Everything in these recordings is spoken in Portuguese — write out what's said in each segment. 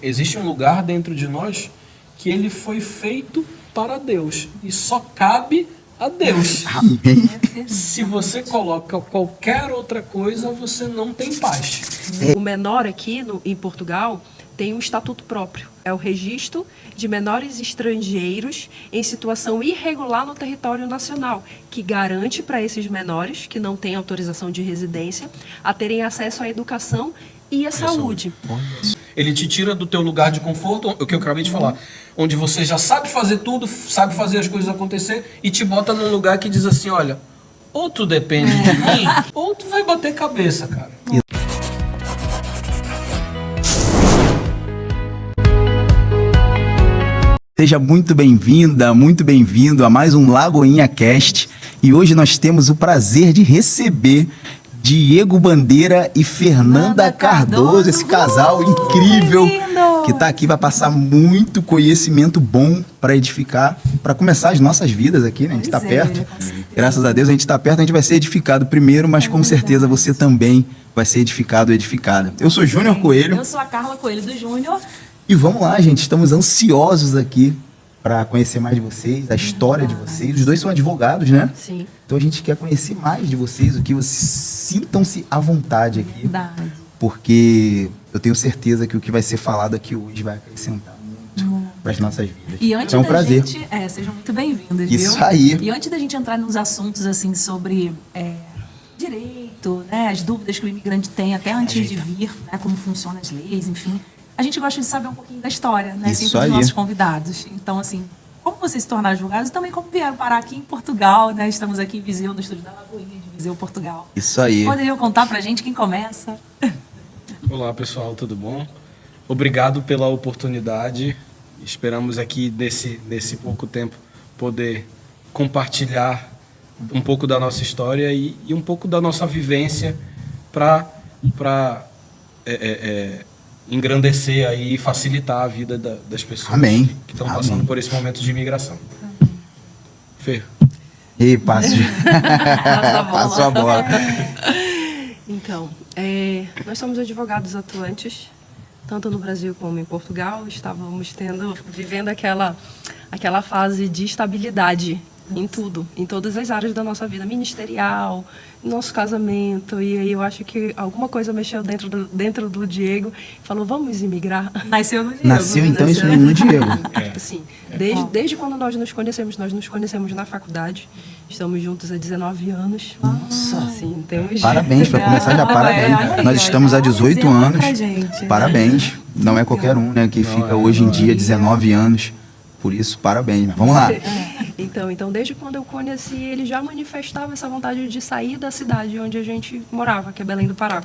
Existe um lugar dentro de nós que ele foi feito para Deus e só cabe a Deus. Amém. Se você coloca qualquer outra coisa, você não tem paz. O menor aqui em Portugal tem um estatuto próprio. É o registro de menores estrangeiros em situação irregular no território nacional, que garante para esses menores que não têm autorização de residência a terem acesso à educação e à saúde. Ele te tira do teu lugar de conforto, o que eu acabei de falar, onde você já sabe fazer tudo, sabe fazer as coisas acontecer e te bota num lugar que diz assim, olha, ou tu depende de mim, ou tu vai bater cabeça, cara. Seja muito bem-vinda, muito bem-vindo a mais um Lagoinha Cast. E hoje nós temos o prazer de receber Diego Bandeira e Fernanda Cardoso, esse casal incrível que está aqui, vai passar muito conhecimento bom para edificar, para começar as nossas vidas aqui, né? A gente está perto, graças a Deus a gente está perto, a gente vai ser edificado primeiro, mas com certeza você também vai ser edificado ou edificada. Eu sou Júnior Coelho. Eu sou a Carla Coelho do Júnior. E vamos lá, gente, estamos ansiosos aqui para conhecer mais de vocês, a história de vocês. Os dois são advogados, né? Sim. Então a gente quer conhecer mais de vocês, o que vocês sintam-se à vontade aqui. Verdade. Porque eu tenho certeza que o que vai ser falado aqui hoje vai acrescentar muito para as nossas vidas. E antes é um da prazer. gente... sejam muito bem-vindos, viu? Isso aí. E antes da gente entrar nos assuntos, assim, sobre direito, né? As dúvidas que o imigrante tem até antes de vir, né? Como funcionam as leis, enfim. A gente gosta de saber um pouquinho da história, né? Isso Sempre aí. dos nossos convidados. Então, assim, como vocês se tornaram advogados e também como vieram parar aqui em Portugal, né? Estamos aqui em Viseu, no estúdio da Lagoinha de Viseu, Portugal. Isso aí. Poderiam contar pra gente quem começa? Olá pessoal, tudo bom? Obrigado pela oportunidade. Esperamos aqui nesse pouco tempo poder compartilhar um pouco da nossa história e um pouco da nossa vivência para engrandecer aí e facilitar a vida das pessoas Amém. que estão Amém. passando por esse momento de imigração. Fê. E passo Passou a bola. Então, nós somos advogados atuantes, tanto no Brasil como em Portugal. Estávamos vivendo aquela fase de estabilidade em tudo, em todas as áreas da nossa vida, ministerial, nosso casamento. E aí eu acho que alguma coisa mexeu dentro do Diego e falou, vamos imigrar. Nasceu no Diego. Nasceu então isso no Diego. Sim, desde quando nós nos conhecemos na faculdade. Estamos juntos há 19 anos. Nossa. Sim, temos... Parabéns, para começar já, parabéns. Nós estamos há 18 anos. Parabéns. Não é qualquer um, né, que fica hoje em dia 19 anos. Por isso, parabéns. Vamos lá. Então, desde quando eu conheci, ele já manifestava essa vontade de sair da cidade onde a gente morava, que é Belém do Pará.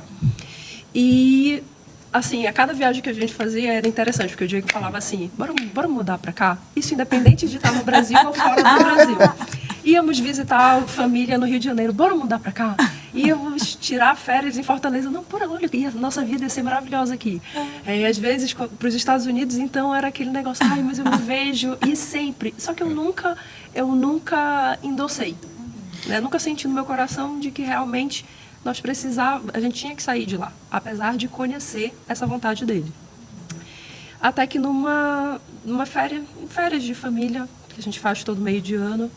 E, assim, a cada viagem que a gente fazia era interessante, porque o Diego falava assim, bora mudar pra cá? Isso independente de estar no Brasil ou fora do Brasil. Íamos visitar a família no Rio de Janeiro, bora mudar pra cá? Íamos tirar férias em Fortaleza, não, olha, a nossa vida ia ser maravilhosa aqui. Às vezes, para os Estados Unidos, então, era aquele negócio, mas eu me vejo, e sempre. Só que eu nunca endossei. Né? Nunca senti no meu coração de que realmente a gente tinha que sair de lá, apesar de conhecer essa vontade dele. Até que numa férias de família, que a gente faz todo meio de ano,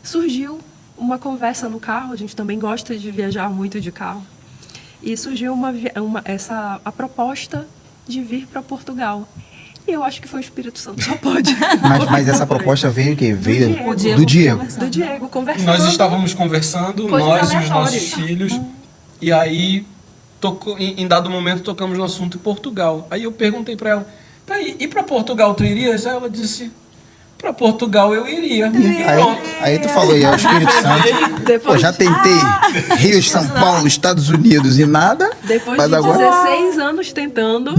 surgiu uma conversa no carro. A gente também gosta de viajar muito de carro. E surgiu a proposta de vir para Portugal. E eu acho que foi o Espírito Santo, só pode. Mas essa proposta veio o quê? Veio do Diego. Do Diego, conversando. Nós estávamos conversando, Coisas nós e os aleatórias. nossos filhos, e aí, em dado momento, tocamos no assunto em Portugal. Aí eu perguntei para ela, tá aí, e para Portugal tu irias? Aí ela disse, para Portugal eu iria. E pronto. Aí tu falou, e é o Espírito Santo. Depois, Pô, já tentei Rio, São Paulo, Estados Unidos e nada. Depois mas de agora... 16 anos tentando,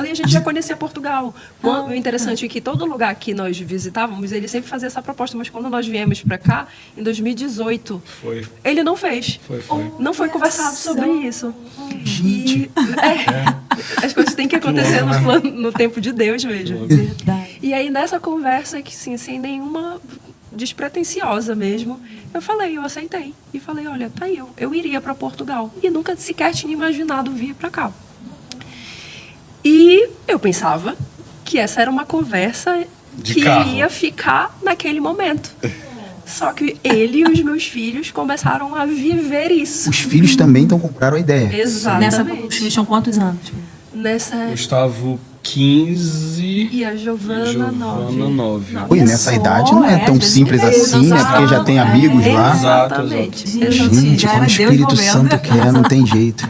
e a gente já conhecia Portugal. O interessante é que todo lugar que nós visitávamos, ele sempre fazia essa proposta, mas quando nós viemos para cá, em 2018, ele não fez. Não foi conversado sobre isso. Gente. As coisas têm que acontecer no tempo de Deus mesmo. E aí, nessa conversa, que sim, sem nenhuma despretensiosa mesmo, eu aceitei. E falei, olha, tá aí, eu iria para Portugal. E nunca sequer tinha imaginado vir para cá. E Eu pensava que essa era uma conversa De que carro. ia ficar naquele momento. Só que ele e os meus filhos começaram a viver isso. Os filhos também então compraram a ideia. Nessa, Exatamente. os filhos tinham quantos anos? Nessa... Gustavo, 15 E a Giovana, 9. 9. Oi, nessa idade não é tão simples assim, né? Porque já tem amigos lá. Exatamente. Gente, Já como era o Espírito Deus movendo. Santo quer, não tem jeito.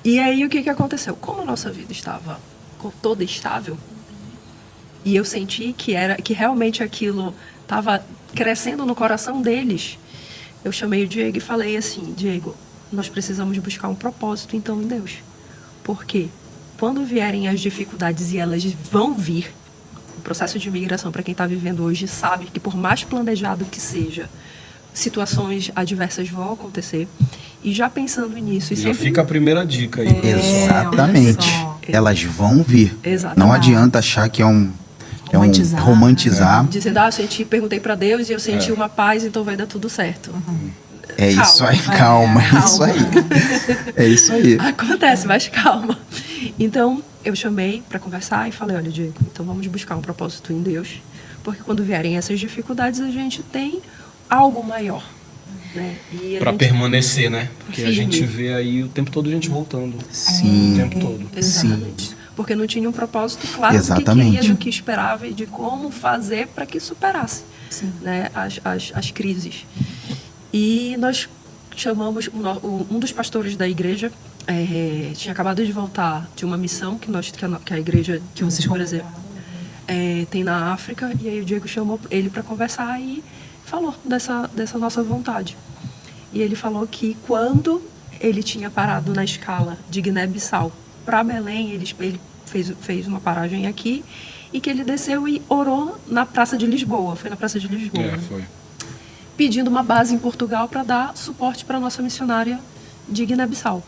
E aí o que aconteceu? Como a nossa vida estava toda estável, e eu senti que realmente aquilo estava crescendo no coração deles, eu chamei o Diego e falei assim: Diego, nós precisamos buscar um propósito então em Deus. Porque quando vierem as dificuldades, e elas vão vir, o processo de imigração, para quem está vivendo hoje, sabe que por mais planejado que seja, situações adversas vão acontecer. E já pensando nisso... E Já sempre... fica a primeira dica aí. Exatamente. olha só. Elas vão vir. Exatamente. Não adianta achar que é um Romantizar. romantizar. Dizendo, eu senti, perguntei para Deus e eu senti uma paz, então vai dar tudo certo. É isso Calma. aí, calma, é isso aí. É isso aí. Acontece, mas calma. Então, eu chamei para conversar e falei, olha, Diego, então vamos buscar um propósito em Deus, porque quando vierem essas dificuldades, a gente tem algo maior. Né? E a Pra gente- permanecer, né? Porque a Firme. gente vê aí o tempo todo gente voltando. Sim. O tempo todo. Exatamente. Porque não tinha um propósito claro Exatamente. do que queria, do que esperava e de como fazer para que superasse né, as crises. E nós chamamos um dos pastores da igreja, tinha acabado de voltar de uma missão que a igreja, que vocês, por exemplo, tem na África, e aí o Diego chamou ele para conversar e falou dessa nossa vontade. E ele falou que quando ele tinha parado na escala de Guiné-Bissau para Belém, ele fez uma paragem aqui, e que ele desceu e orou na Praça de Lisboa, foi na Praça de Lisboa, né? Foi. Pedindo uma base em Portugal para dar suporte para a nossa missionária de Guiné-Bissau.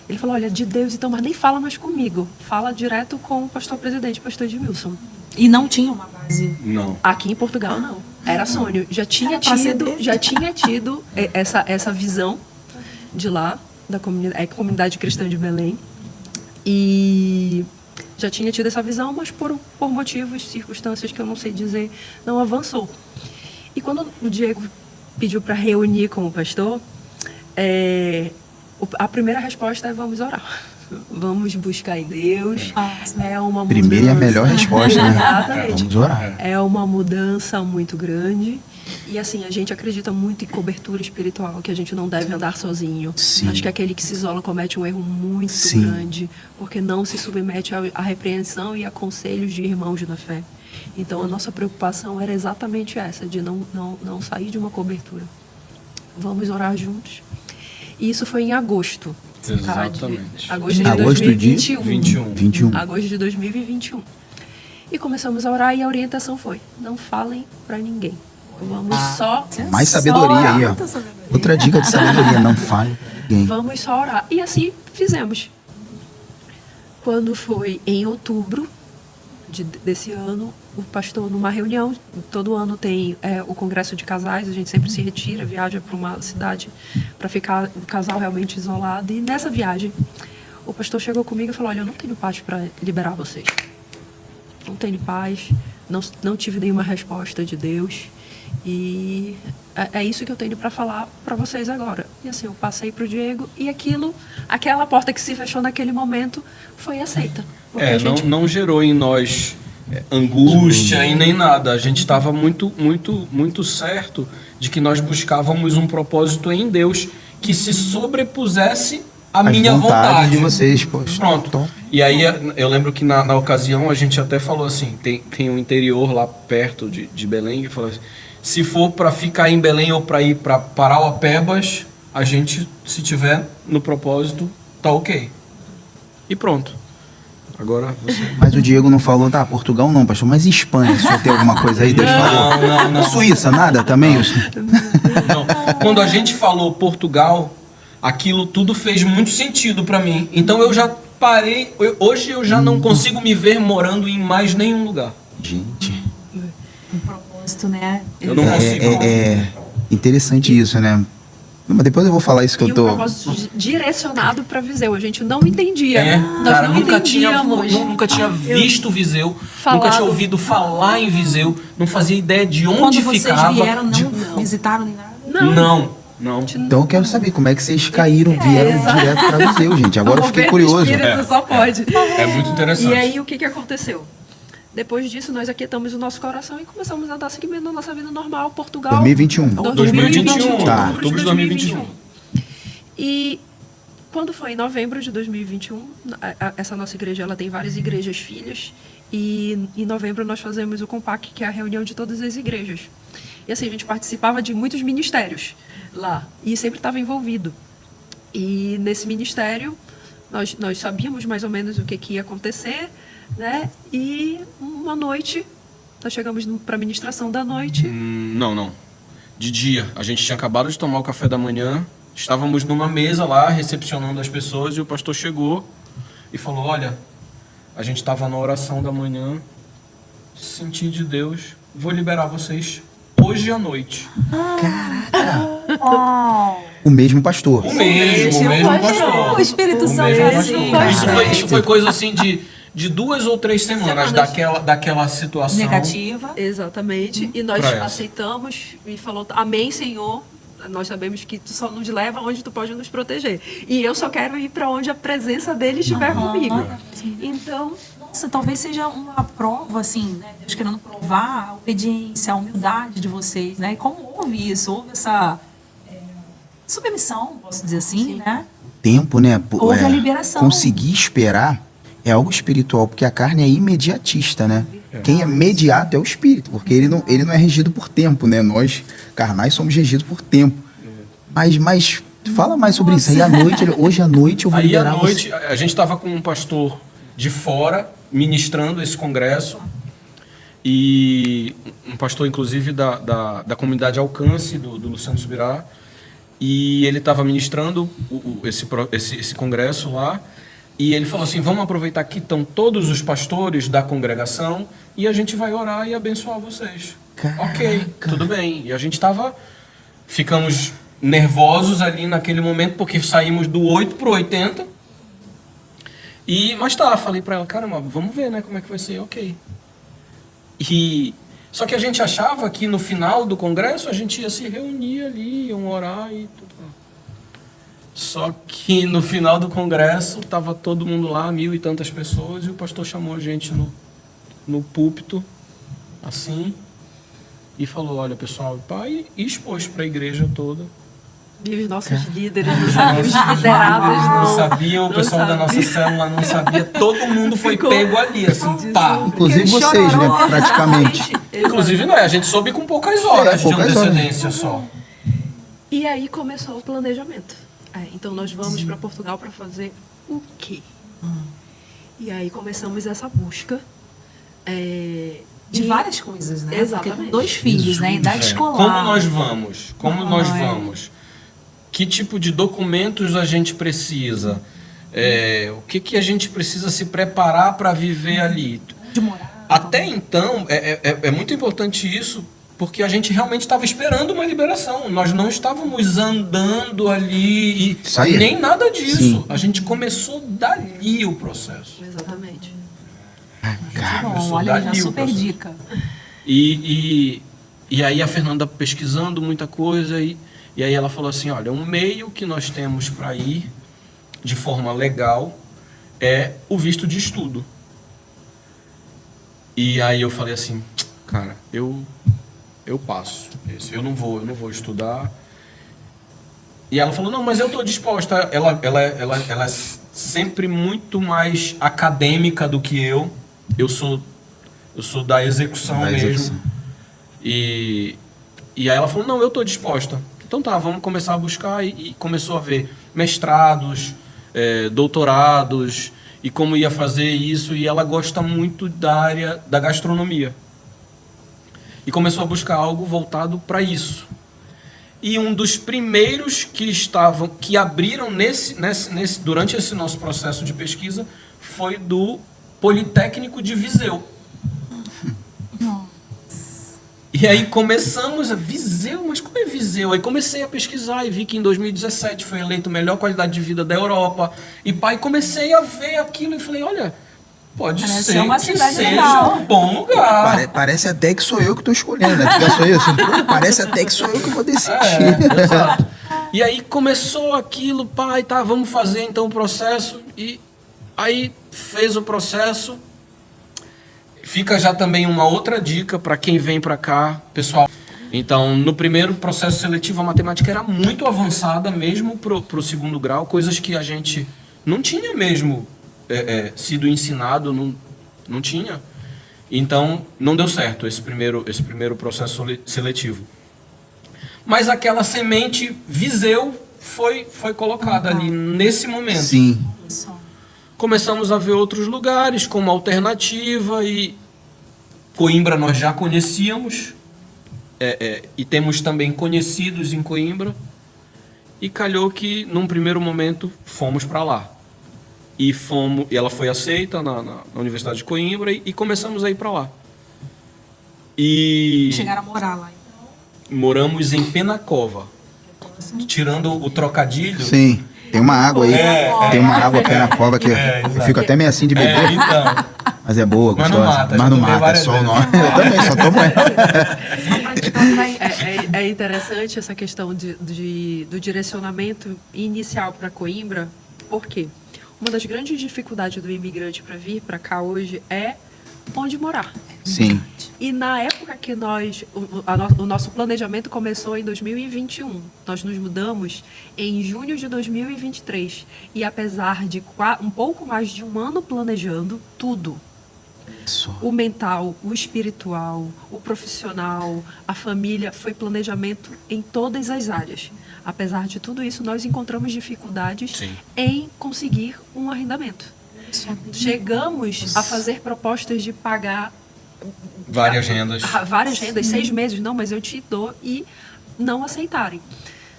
Ele falou, olha, de Deus, então, mas nem fala mais comigo, fala direto com o pastor presidente, o pastor Edmilson. E não tinha uma base. Não. Aqui em Portugal, não. Era sonho. Já tinha Era pra ser tido, dele. já tinha tido essa visão de lá, da comunidade cristã de Belém. E já tinha tido essa visão, mas por motivos, circunstâncias que eu não sei dizer, não avançou. E quando o Diego pediu para reunir com o pastor, a primeira resposta é: vamos orar. Vamos buscar em Deus. É uma Primeira e a mudança. melhor resposta, né? Exatamente. Vamos orar. É uma mudança muito grande. E assim, a gente acredita muito em cobertura espiritual, que a gente não deve andar sozinho. Sim. Acho que aquele que se isola comete um erro muito Sim. grande, porque não se submete à repreensão e a conselhos de irmãos da fé. Então, a nossa preocupação era exatamente essa, de não sair de uma cobertura. Vamos orar juntos. E isso foi em agosto. tá? Exatamente. Agosto de Agosto de 2021. 21. Agosto de 2021. E começamos a orar e a orientação foi: não falem para ninguém. Vamos só Mais sabedoria aí, ó. Muita sabedoria. Outra dica de sabedoria, não fale pra ninguém. Vamos só orar. E assim fizemos. Quando foi em outubro desse ano, o pastor, numa reunião, todo ano tem o congresso de casais, a gente sempre se retira, viaja para uma cidade para ficar o casal realmente isolado. E nessa viagem, o pastor chegou comigo e falou: olha, eu não tenho paz para liberar vocês. Não tenho paz, não tive nenhuma resposta de Deus. E é isso que eu tenho para falar para vocês agora. E assim, eu passei para o Diego e aquela porta que se fechou naquele momento foi aceita. Porque a gente não gerou em nós angústia e nem nada. A gente estava muito certo de que nós buscávamos um propósito em Deus que se sobrepusesse à minha vontade. de vocês, poxa. Pronto. Então, E aí eu lembro que na ocasião a gente até falou assim, tem um interior lá perto de Belém que falou assim: se for para ficar em Belém ou para ir para Parauapebas, a gente, se tiver no propósito, tá ok. E pronto. Agora você... mas o Diego não falou, tá, Portugal não, pastor, mas e Espanha? O senhor tem alguma coisa aí? Deus falou. Não. Suíça, nada também? Não. Quando a gente falou Portugal, aquilo tudo fez muito sentido para mim. Então eu já parei, hoje eu já não consigo me ver morando em mais nenhum lugar. Gente, Um propósito, né? Eu não consigo. é interessante isso, né? Não, mas depois eu vou falar isso que E eu um tô... propósito direcionado para Viseu. A gente não entendia. Nós Cara, não nunca entendíamos. tinha visto Viseu, nunca Falado. tinha ouvido falar em Viseu, não fazia ideia de Quando onde vocês ficava. vieram, não de- visitaram nem nada? Não. Então eu quero saber como é que vocês vieram direto pra Viseu, gente. Agora eu fiquei O curioso. Espírito só pode. É muito interessante. E aí, o que aconteceu? Depois disso, nós aquietamos o nosso coração e começamos a dar seguimento na nossa vida normal, Portugal. 2021. 2021, Tá. outubro de 2021. E quando foi em novembro de 2021, essa nossa igreja ela tem várias igrejas filhas, e em novembro nós fazemos o Compac, que é a reunião de todas as igrejas. E assim, a gente participava de muitos ministérios lá, e sempre estava envolvido. E nesse ministério, nós sabíamos mais ou menos o que ia acontecer, né? E uma noite, nós chegamos para a ministração da noite. Não. De dia. A gente tinha acabado de tomar o café da manhã, estávamos numa mesa lá, recepcionando as pessoas, e o pastor chegou e falou, olha, a gente estava na oração da manhã, senti de Deus, vou liberar vocês hoje à noite. O mesmo pastor. O mesmo pastor. O Espírito O Santo mesmo é pastor. assim. Isso foi coisa assim de 2 ou 3 semanas daquela situação. Negativa. Exatamente. E nós Pra essa. aceitamos e falou, amém, Senhor. Nós sabemos que tu só nos leva onde tu pode nos proteger. E eu só quero ir para onde a presença dele estiver comigo. Então, Nossa, talvez seja uma prova, assim, né? Deus querendo provar a obediência, a humildade de vocês, né? E como houve isso? Houve essa submissão, posso dizer assim, né? Tempo, né? Houve a liberação. Conseguir esperar é algo espiritual, porque a carne é imediatista, né? Quem é imediato é o espírito, porque ele não é regido por tempo, né? Nós, carnais, somos regidos por tempo. Mas fala mais sobre isso. Aí à noite, hoje à noite eu vou Aí à liberar noite, a gente estava com um pastor de fora, ministrando esse congresso, e um pastor, inclusive, da comunidade Alcance, do Luciano Subirá, e ele estava ministrando esse congresso lá, e ele falou assim, vamos aproveitar que estão todos os pastores da congregação, e a gente vai orar e abençoar vocês. Caraca. Ok, tudo bem. E a gente ficamos nervosos ali naquele momento, porque saímos do 8 pro 80, mas falei pra ela, caramba, vamos ver, né, como é que vai ser, ok. Só que a gente achava que no final do congresso a gente ia se reunir ali, iam orar e tudo. Só que no final do congresso tava todo mundo lá, 1.000 e tantas pessoas, e o pastor chamou a gente no púlpito, assim, e falou, olha pessoal, pai, e expôs para a igreja toda. e os nossos líderes não sabiam, os liderados Não sabiam, o pessoal da nossa célula não sabia, todo mundo foi pego ali, assim, pá. Inclusive vocês, né? Praticamente. Inclusive, não é, a gente soube com poucas horas poucas de horas. antecedência só. E aí começou o planejamento. Então nós vamos para Portugal para fazer o quê? E aí começamos essa busca. De várias coisas, né? Exatamente. Porque 2 filhos, né? Idade escolar. Como nós vamos? Que tipo de documentos a gente precisa? O que a gente precisa se preparar para viver ali? De morar. Até então, é muito importante isso, porque a gente realmente estava esperando uma liberação. Nós não estávamos andando ali Isso aí. nem nada disso. Sim. A gente começou dali o processo. Exatamente. Bom, olha, já dali o super processo. dica. E aí a Fernanda pesquisando muita coisa, e aí ela falou assim, olha, um meio que nós temos para ir de forma legal é o visto de estudo. E aí eu falei assim, cara, eu passo. Eu não vou estudar. E ela falou, não, mas eu estou disposta. Ela é sempre muito mais acadêmica do que eu. Eu sou da execução Da mesmo. execução. E aí ela falou, não, eu estou disposta. Então tá, vamos começar a buscar. E começou a ver mestrados, doutorados, e como ia fazer isso. E ela gosta muito da área da gastronomia. E começou a buscar algo voltado para isso. E um dos primeiros que abriram durante esse nosso processo de pesquisa foi do Politécnico de Viseu. E E aí começamos a Viseu, mas como é Viseu? Aí comecei a pesquisar e vi que em 2017 foi eleito melhor qualidade de vida da Europa. E pai, comecei a ver aquilo e falei, olha, pode Parece ser uma que cidade seja legal. um bom lugar. Parece até que sou eu que tô escolhendo, né? Tu pensou isso? Parece até que sou eu que vou decidir. Exato. E aí começou aquilo, pai, tá, vamos fazer então o processo. E aí fez o processo. Fica já também uma outra dica para quem vem para cá, pessoal. Então, no primeiro processo seletivo, a matemática era muito avançada mesmo pro segundo grau, coisas que a gente não tinha mesmo sido ensinado, não tinha. Então, não deu certo esse primeiro processo seletivo. Mas aquela semente Viseu foi colocada ali nesse momento. Sim. Começamos a ver outros lugares como alternativa e Coimbra nós já conhecíamos e temos também conhecidos em Coimbra e calhou que num primeiro momento fomos para lá e ela foi aceita na Universidade de Coimbra e começamos a ir para lá e Chegaram a morar lá. moramos em Penacova, tirando o trocadilho. Sim. Tem uma água aí. Tem uma água aqui na cova que eu exato. fico até meio assim de beber. Então, Mas é boa, Mas gostosa. não mata, já Mas não tomei mata, é várias só o vezes. nome. Eu também, só tomo ela. É interessante essa questão do direcionamento inicial para Coimbra, porque uma das grandes dificuldades do imigrante para vir para cá hoje é onde morar. Sim. E na época que o nosso planejamento começou em 2021, nós nos mudamos em junho de 2023. E apesar de um pouco mais de um ano planejando tudo, o mental, o espiritual, o profissional, a família, foi planejamento em todas as áreas. Apesar de tudo isso, nós encontramos dificuldades Sim. em conseguir um arrendamento. Chegamos a fazer propostas de pagar várias rendas. várias rendas, 6 meses, não, mas eu te dou, e não aceitarem.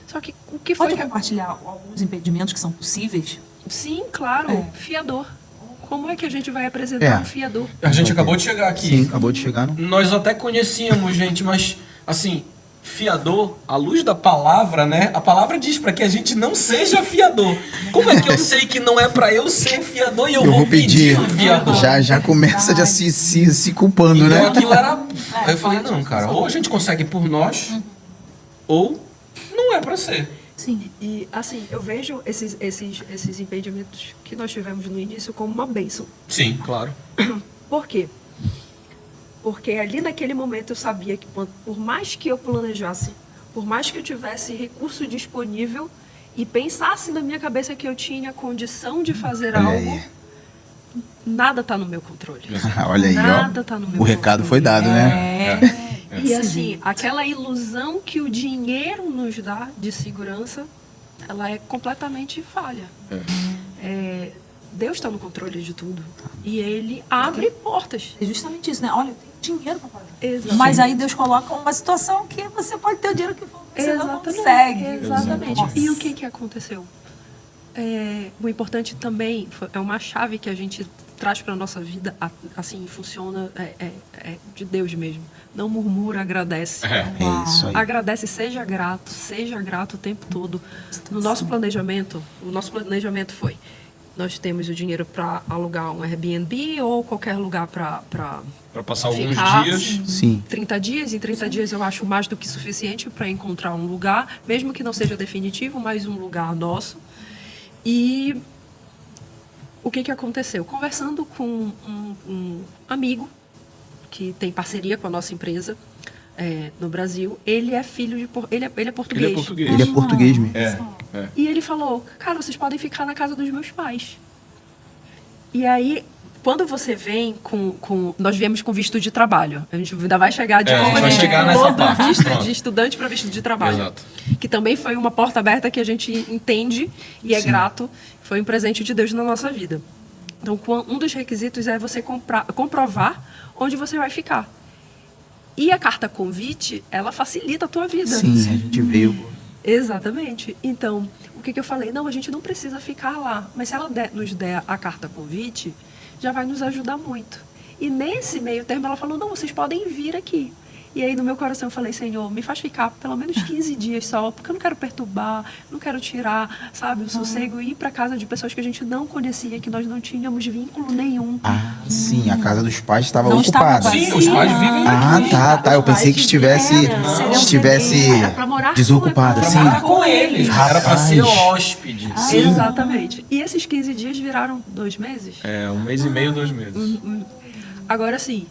Só que o que foi Pode que... compartilhar alguns impedimentos que são possíveis? Sim, claro, É. fiador. Como é que a gente vai apresentar um fiador? A gente acabou de chegar aqui. Sim, acabou de chegar. Não? Nós até conhecíamos, gente, mas assim, fiador, à luz da palavra, né? A palavra diz para que a gente não seja fiador. Como é que eu sei que não é para eu ser fiador e eu vou pedir um fiador? Já começa já se culpando, Então né? aquilo era. Aí eu falei, não, cara, ou a gente consegue por nós, ou não é para ser. Sim. E, assim, eu vejo esses impedimentos que nós tivemos no início como uma bênção. Sim, claro. Por quê? Porque ali naquele momento eu sabia que por mais que eu planejasse, por mais que eu tivesse recurso disponível e pensasse na minha cabeça que eu tinha condição de fazer Olha algo, aí. nada está no meu controle. Olha aí, Nada ó. tá no meu O recado controle. foi dado, né? E assim, aquela ilusão que o dinheiro nos dá de segurança, ela é completamente falha. Deus está no controle de tudo. E Ele abre portas. É justamente isso, né? Olha, eu tenho dinheiro para pagar. Exatamente. Mas aí Deus coloca uma situação que você pode ter o dinheiro que você não consegue. Exatamente. Nossa. E o que aconteceu? O importante também é uma chave que a gente traz para a nossa vida, assim, funciona, de Deus mesmo. Não murmura, agradece. É isso aí. Agradece, seja grato o tempo todo. No nosso planejamento, o nosso planejamento foi: nós temos o dinheiro para alugar um Airbnb ou qualquer lugar para passar alguns ficar, dias. Sim. 30 dias. Em 30 dias eu acho mais do que suficiente para encontrar um lugar, mesmo que não seja definitivo, mas um lugar nosso. E o que aconteceu? Conversando com um amigo que tem parceria com a nossa empresa no Brasil, ele é filho de ele é português. Ele é português. Ele é português mesmo. E ele falou: cara, vocês podem ficar na casa dos meus pais. E aí, quando você vem nós viemos com visto de trabalho. A gente ainda vai chegar de A gente vai chegar nessa parte. visto Pronto. de estudante para visto de trabalho. Exato. Que também foi uma porta aberta que a gente entende e é grato. Foi um presente de Deus na nossa vida. Então, um dos requisitos é você comprovar onde você vai ficar. E a carta convite, ela facilita a tua vida. Sim, a gente veio. Exatamente. Então, o que eu falei? Não, a gente não precisa ficar lá. Mas se ela nos der a carta convite, já vai nos ajudar muito. E nesse meio termo ela falou: não, vocês podem vir aqui. E aí no meu coração eu falei, Senhor, me faz ficar pelo menos 15 dias só, porque eu não quero perturbar, não quero tirar, sabe, o sossego e ir para casa de pessoas que a gente não conhecia, que nós não tínhamos vínculo nenhum. Ah, sim, a casa dos pais estava Não estava ocupada. vazia. Sim, os pais vivem aqui. Tá. Eu pensei que estivesse Era pra morar desocupada, com- sim. pra morar Com eles, era pra ser hóspede. Sim. Exatamente. E esses 15 dias viraram 2 meses? É, 1 mês e meio, 2 meses. Agora sim,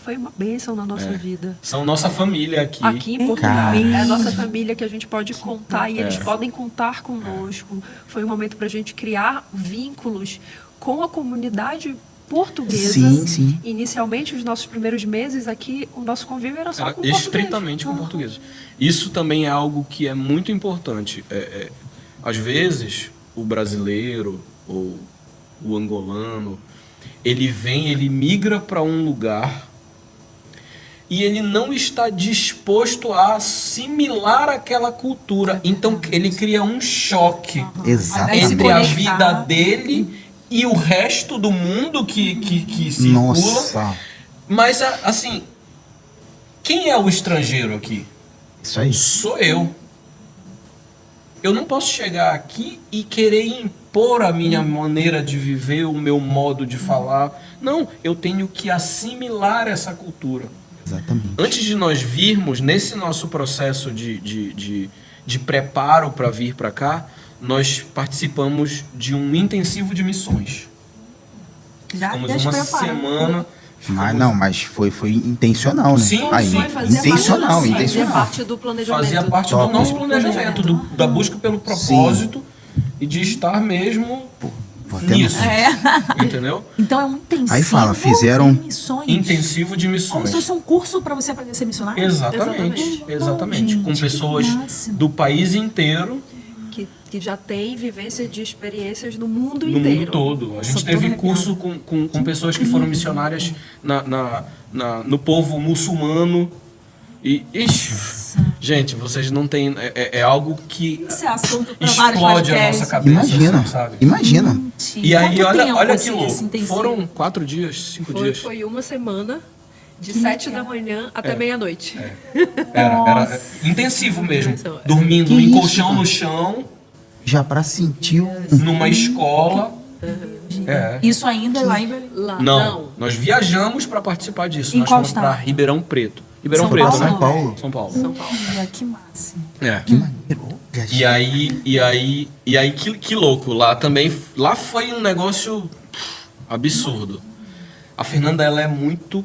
foi uma bênção na nossa vida. São nossa família aqui. Aqui em Portugal. Cara. É a nossa família que a gente pode contar e eles podem contar conosco. Foi um momento para a gente criar vínculos com a comunidade portuguesa. Sim. Inicialmente, os nossos primeiros meses aqui, o nosso convívio era só Era com português. estritamente com português. Isso também é algo que é muito importante. Às vezes, o brasileiro ou o angolano, ele migra para um lugar e ele não está disposto a assimilar aquela cultura. Então, ele cria um choque Exatamente. entre a conectar. vida dele e o resto do mundo que circula. Nossa, Mas, assim, quem é o estrangeiro aqui? isso aí. Sou eu. Eu não posso chegar aqui e querer impor a minha maneira de viver, o meu modo de falar. Não, eu tenho que assimilar essa cultura. Exatamente. Antes de nós virmos, nesse nosso processo de preparo para vir para cá, nós participamos de um intensivo de missões. Já Ficamos deixa uma preparado. semana. Mas foi intencional, né? Sim, Aí, sim. intencional, Fazia intencional. parte do planejamento. Fazia parte Top. do nosso planejamento, da busca pelo propósito e de estar mesmo Vou até nisso. anotar. Entendeu? Então é um intensivo Aí fala, fizeram- de missões. Intensivo de Como se missões. fosse um curso para você aprender a ser missionário? Exatamente. Com Gente, pessoas que máximo. do país inteiro, Que já tem vivência de experiências no mundo no inteiro. mundo todo. A gente Nossa, teve tô curso com pessoas que foram missionárias no povo muçulmano. Gente, vocês não têm. É algo que Esse é assunto para vários explode a podcasts. nossa cabeça. Imagina, sabe? imagina. E aí, Quanto olha tempo, que assim, louco. esse intensivo? Foram 4 dias, 5 dias. Foi uma semana, de Que 7 legal. da manhã até meia-noite. Era intensivo mesmo. Isso, é. Dormindo Que em isso, colchão cara? no chão, Já pra sentir numa escola. É. Isso ainda lá em Belém. Lá, Não, nós viajamos para participar disso. Em Nós qual fomos para estado? Ribeirão Preto. Ribeirão São Preto, Paulo? né? São Paulo. São Paulo. São Paulo. Olha, que máximo. É. que maneiro. E aí que louco. Lá foi um negócio absurdo. A Fernanda, ela é muito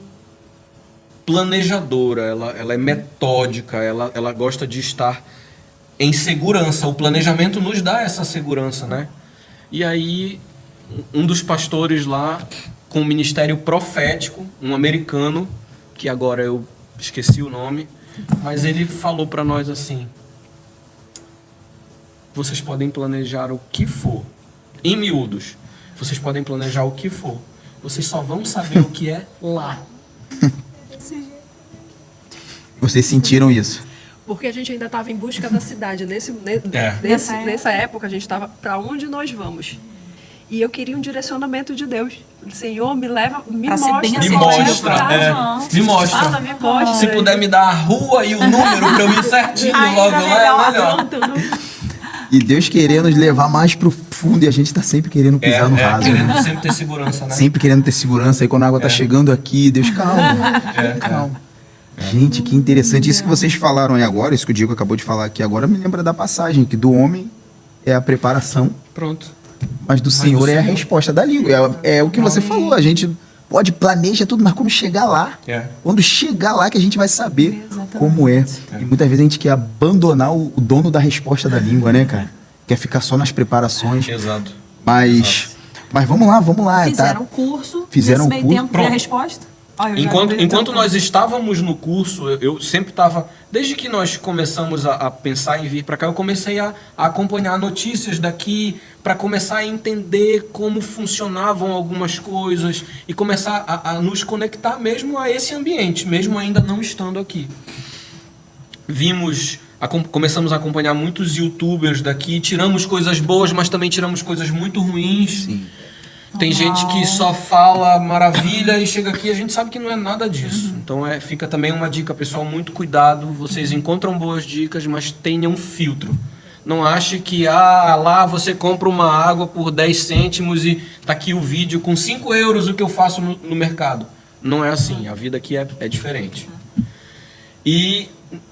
planejadora, ela é metódica, ela gosta de estar em segurança. O planejamento nos dá essa segurança, né? E aí, um dos pastores lá, com o ministério profético, um americano, que agora eu esqueci o nome, mas ele falou para nós assim: vocês podem planejar o que for, em miúdos, vocês podem planejar o que for, vocês só vão saber o que é lá. Vocês sentiram isso? Porque a gente ainda estava em busca da cidade. É. Nessa época, a gente estava para onde nós vamos. E eu queria um direcionamento de Deus. Senhor, me leva, me Pra ser bem mostra. Me Assim, mostra, tipo, me mostra. Fala, me mostra. Se puder me dar a rua e o número para eu ir certinho Ainda logo lá, é melhor. Pronto, não- E Deus querendo nos levar mais pro fundo e a gente tá sempre querendo pisar no raso. Né? querendo sempre ter segurança, né? Sempre querendo ter segurança. Aí quando a água tá chegando aqui, Deus, calma. Calma. Gente, que interessante. Isso que vocês falaram aí agora, isso que o Diego acabou de falar aqui agora, me lembra da passagem, que do homem é a preparação, Pronto. mas do Senhor do é a Senhor. resposta da língua. É o que você falou, a gente pode planejar tudo, mas quando chegar lá, quando chegar lá que a gente vai saber como é. E muitas vezes a gente quer abandonar o dono da resposta da língua, né, cara? Quer ficar só nas preparações. Exato. Mas vamos lá. Fizeram Tá? um curso. Fizeram Nesse meio um curso. tempo, veio a Pronto. resposta. Olha, eu já lembrei Enquanto tanto. nós estávamos no curso, eu sempre estava... Desde que nós começamos a pensar em vir para cá, eu comecei a acompanhar notícias daqui, para começar a entender como funcionavam algumas coisas e começar a nos conectar mesmo a esse ambiente, mesmo ainda não estando aqui. Começamos a acompanhar muitos youtubers daqui, tiramos coisas boas, mas também tiramos coisas muito ruins. Sim. Tem gente que só fala maravilha e chega aqui, a gente sabe que não é nada disso. Então fica também uma dica, pessoal, muito cuidado. Vocês encontram boas dicas, mas tenham filtro. Não ache que lá você compra uma água por 10 cêntimos e tá aqui o vídeo com 5 euros o que eu faço no mercado. Não é assim, a vida aqui é diferente. E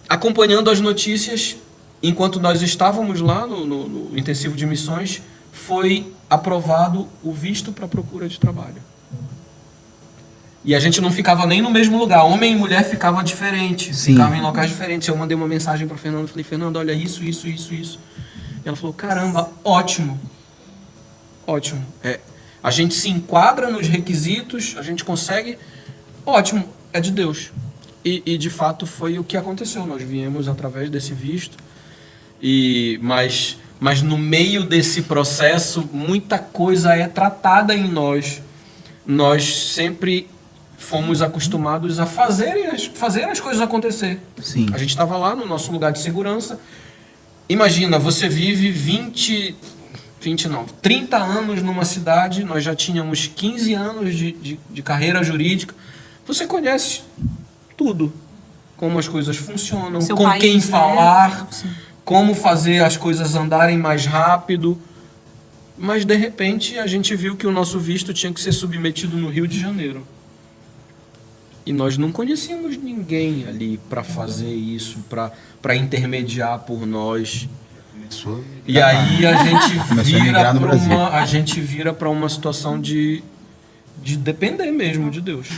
acompanhando as notícias, enquanto nós estávamos lá no intensivo de missões, foi aprovado o visto para procura de trabalho. E a gente não ficava nem no mesmo lugar. Homem e mulher ficavam diferentes. Sim. Ficavam em locais diferentes. Eu mandei uma mensagem para Fernanda. Falei, Fernanda, olha isso. E ela falou, caramba, ótimo. Ótimo. A gente se enquadra nos requisitos, a gente consegue. Ótimo, é de Deus. E de fato foi o que aconteceu. Nós viemos através desse visto. Mas no meio desse processo, muita coisa é tratada em nós. Nós sempre fomos acostumados a fazer as coisas acontecer. Sim. A gente estava lá no nosso lugar de segurança. Imagina, você vive 30 anos numa cidade, nós já tínhamos 15 anos de carreira jurídica. Você conhece tudo. Como as coisas funcionam, Seu com país, quem né? falar, Sim. como fazer as coisas andarem mais rápido. Mas, de repente, a gente viu que o nosso visto tinha que ser submetido no Rio de Janeiro. E nós não conhecíamos ninguém ali para fazer isso, para intermediar por nós. E aí a gente vira para uma situação de depender mesmo de Deus.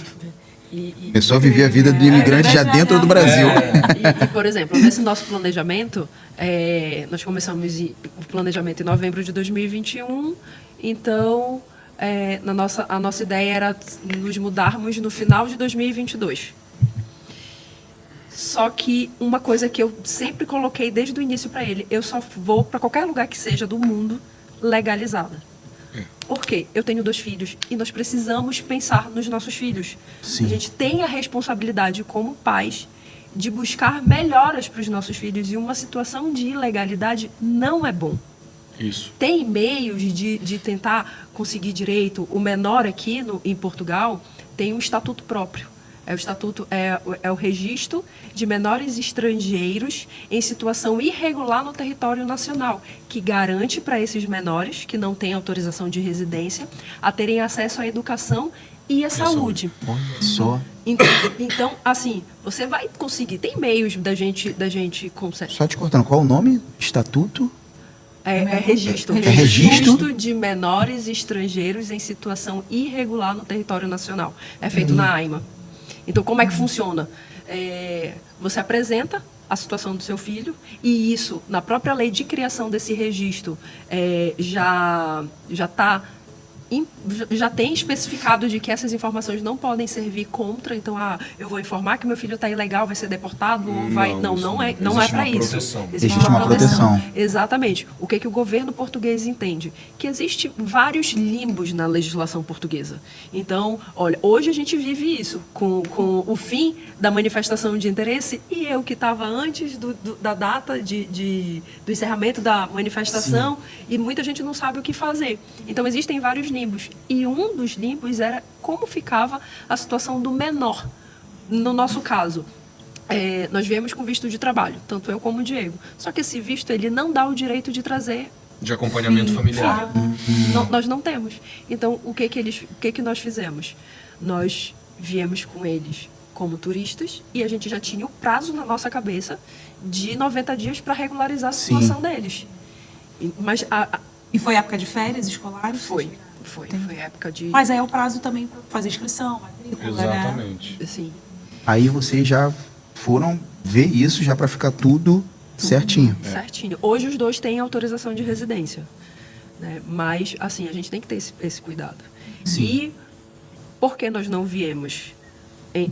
Começou a viver a vida do imigrante já dentro do Brasil. E, por exemplo, nesse nosso planejamento, nós começamos o planejamento em novembro de 2021, então a nossa ideia era nos mudarmos no final de 2022. Só que uma coisa que eu sempre coloquei desde o início para ele, eu só vou para qualquer lugar que seja do mundo legalizada. Por quê? Eu tenho 2 filhos e nós precisamos pensar nos nossos filhos. Sim. A gente tem a responsabilidade como pais de buscar melhoras para os nossos filhos e uma situação de ilegalidade não é bom. Isso. Tem meios de tentar conseguir direito. O menor aqui em Portugal tem um estatuto próprio. O estatuto é o registro de menores estrangeiros em situação irregular no território nacional, que garante para esses menores que não têm autorização de residência a terem acesso à educação e à saúde. Olha só. Então, assim, você vai conseguir. Tem meios da gente conseguir. Só te cortando, qual o nome? Estatuto? Registro. É registro? Registro de menores estrangeiros em situação irregular no território nacional. É feito na AIMA. Então, como é que funciona? Você apresenta a situação do seu filho e isso, na própria lei de criação desse registro, já tem especificado de que essas informações não podem servir contra. Então, eu vou informar que meu filho está ilegal, vai ser deportado ou vai... Não é para isso. Existe uma proteção. Exatamente. O que o governo português entende? Que existe vários limbos na legislação portuguesa. Então, olha, hoje a gente vive isso com o fim da manifestação de interesse e eu que estava antes da data do encerramento da manifestação. Sim. E muita gente não sabe o que fazer. Então, existem vários limbos. E um dos limbos era como ficava a situação do menor. No nosso caso, nós viemos com visto de trabalho, tanto eu como o Diego. Só que esse visto, ele não dá o direito de trazer... De acompanhamento familiar. Nós não temos. Então, o que nós fizemos? Nós viemos com eles como turistas e a gente já tinha o prazo na nossa cabeça de 90 dias para regularizar a situação deles. Mas E foi época de férias escolares? Foi época de... Mas é o prazo também para fazer inscrição, matrícula, Exatamente. né? Sim. Aí vocês já foram ver isso já para ficar tudo certinho. Certinho. Hoje os 2 têm autorização de residência, né? Mas, assim, a gente tem que ter esse cuidado. Sim. E por que nós não viemos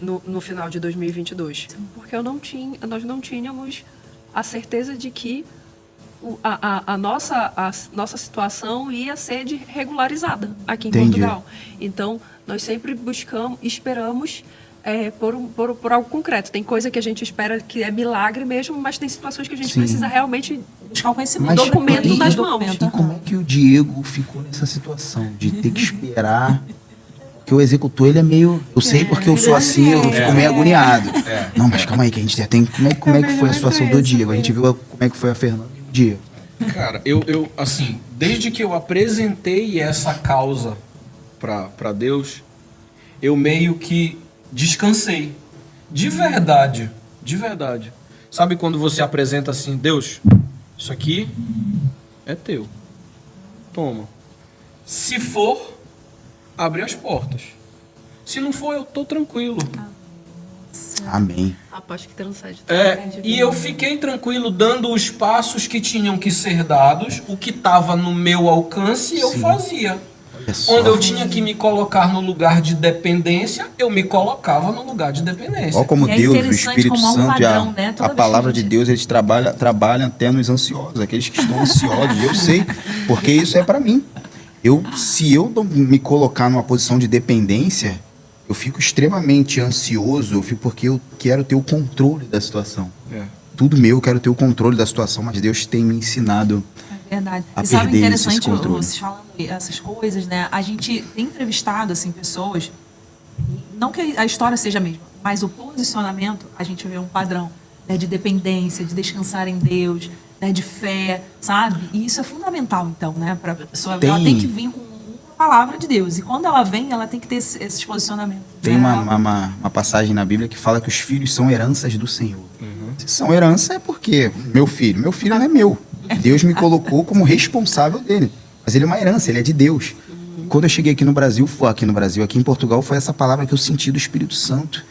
no final de 2022? Porque nós não tínhamos a certeza de que a nossa situação ia ser regularizada aqui em Entendi. Portugal. Então, nós sempre esperamos por algo concreto. Tem coisa que a gente espera que é milagre mesmo, mas tem situações que a gente Sim. precisa realmente Buscar o conhecimento. Mas documento e- nas e- mãos. E como é que o Diego ficou nessa situação de ter que esperar? Que o executor, ele é meio... Eu sei porque eu sou assim, eu fico meio agoniado. Não, mas calma aí, que a gente tem... Como é que foi a situação do Diego? A gente viu como é que foi a Fernanda e o Diego. Cara, eu assim, desde que eu apresentei essa causa para Deus, eu meio que descansei. De verdade, de verdade. Sabe quando você apresenta assim, Deus, isso aqui é teu. Toma. Se for, abre as portas. Se não for, eu tô tranquilo. Amém. A paz que transcende. E eu fiquei tranquilo dando os passos que tinham que ser dados, o que estava no meu alcance eu fazia. Olha só. Quando eu tinha que me colocar no lugar de dependência, eu me colocava no lugar de dependência. Olha como E é Deus, o interessante Espírito como há um Santo padrão, e né? Toda a vez palavra que a de gente- Deus, eles trabalham até nos ansiosos, aqueles que estão ansiosos. Eu sei, porque isso é para mim. Se eu não me colocar numa posição de dependência, eu fico extremamente ansioso, porque eu quero ter o controle da situação. É. Tudo meu, eu quero ter o controle da situação, mas Deus tem me ensinado. É verdade. A E sabe o perder esse interessante, controle. vocês falando essas coisas, né? A gente tem entrevistado, assim, pessoas, não que a história seja a mesma, mas o posicionamento, a gente vê um padrão, né, de dependência, de descansar em Deus, né, de fé, sabe? E isso é fundamental, então, né? Para a pessoa, ela tem que vir com uma palavra de Deus. E quando ela vem, ela tem que ter esses posicionamentos. Tem né? uma passagem na Bíblia que fala que os filhos são heranças do Senhor. Se são herança é porque meu filho não é meu. Deus me colocou como responsável dele. Mas ele é uma herança, ele é de Deus. Quando eu cheguei aqui em Portugal, foi essa palavra que eu senti do Espírito Santo.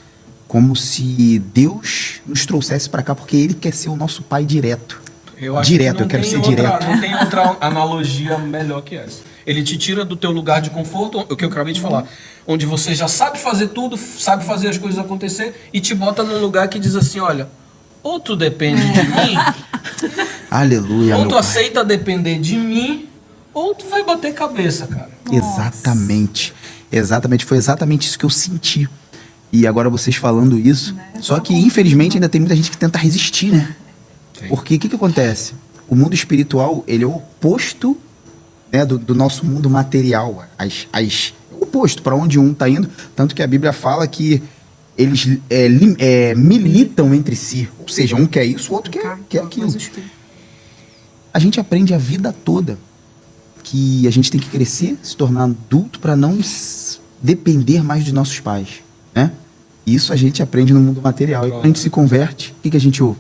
Como se Deus nos trouxesse para cá, porque ele quer ser o nosso pai direto. Eu acho Direto, que eu quero tem ser outra, direto. Não tem outra analogia melhor que essa. Ele te tira do teu lugar de conforto, o que eu acabei de falar, onde você já sabe fazer tudo, sabe fazer as coisas acontecer, e te bota num lugar que diz assim, olha, ou tu depende de mim, Aleluia, ou meu tu pai. aceita depender de mim, ou tu vai bater cabeça, cara. Exatamente. Foi exatamente isso que eu senti. E agora vocês falando isso. Só que, infelizmente, ainda tem muita gente que tenta resistir, né? Sim. Porque o que acontece? O mundo espiritual, ele é o oposto, né, do nosso mundo material. É o oposto, para onde um está indo. Tanto que a Bíblia fala que eles militam entre si. Ou seja, um quer isso, o outro quer aquilo. Mas o Espírito- A gente aprende a vida toda que a gente tem que crescer, se tornar adulto para não depender mais dos nossos pais, né? Isso a gente aprende no mundo material. E quando a gente se converte, o que a gente ouve?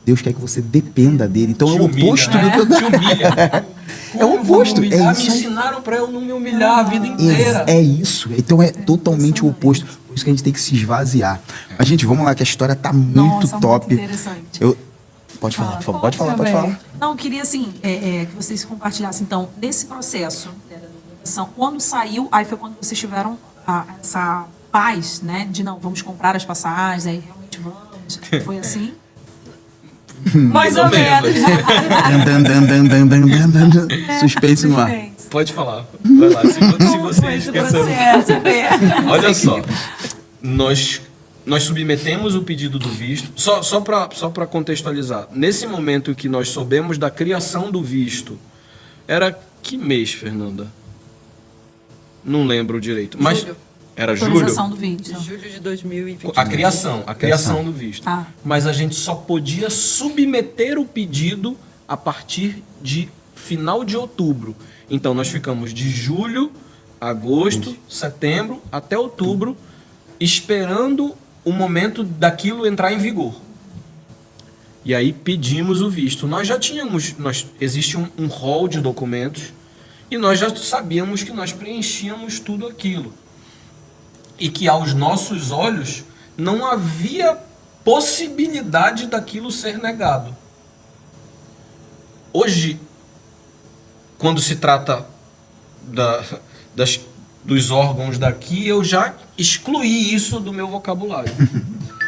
Deus quer que você dependa dele. Então Te é o humilha, oposto né? do que eu... Te humilha. É o Como eu vou oposto, me humilhar? é isso Me aí. ensinaram pra eu não me humilhar a vida inteira. É isso. Então é totalmente o oposto. Por isso que a gente tem que se esvaziar. Mas, gente, vamos lá, que a história tá muito Nossa, top. muito interessante. Pode falar, por favor. Pode falar. Não, eu queria, assim, que vocês compartilhassem, então, nesse processo, né, da documentação, quando saiu, aí foi quando vocês tiveram essa paz, né, de não, vamos comprar as passagens, aí realmente vamos. Foi assim? Mais ou menos. Suspense no ar. Pode falar. Vai lá, se você esqueceu. Olha só, nós submetemos o pedido do visto, só para contextualizar. Nesse momento que nós soubemos da criação do visto, era que mês, Fernanda? Não lembro direito, mas Julho. era julho. Autorização do vídeo. Julho de 2020. A criação do visto. Ah. Mas a gente só podia submeter o pedido a partir de final de outubro. Então nós ficamos de julho, agosto, setembro até outubro esperando o momento daquilo entrar em vigor. E aí pedimos o visto. Nós já tínhamos, existe um rol de documentos e nós já sabíamos que nós preenchíamos tudo aquilo. E que aos nossos olhos não havia possibilidade daquilo ser negado. Hoje, quando se trata dos órgãos daqui, eu já excluí isso do meu vocabulário.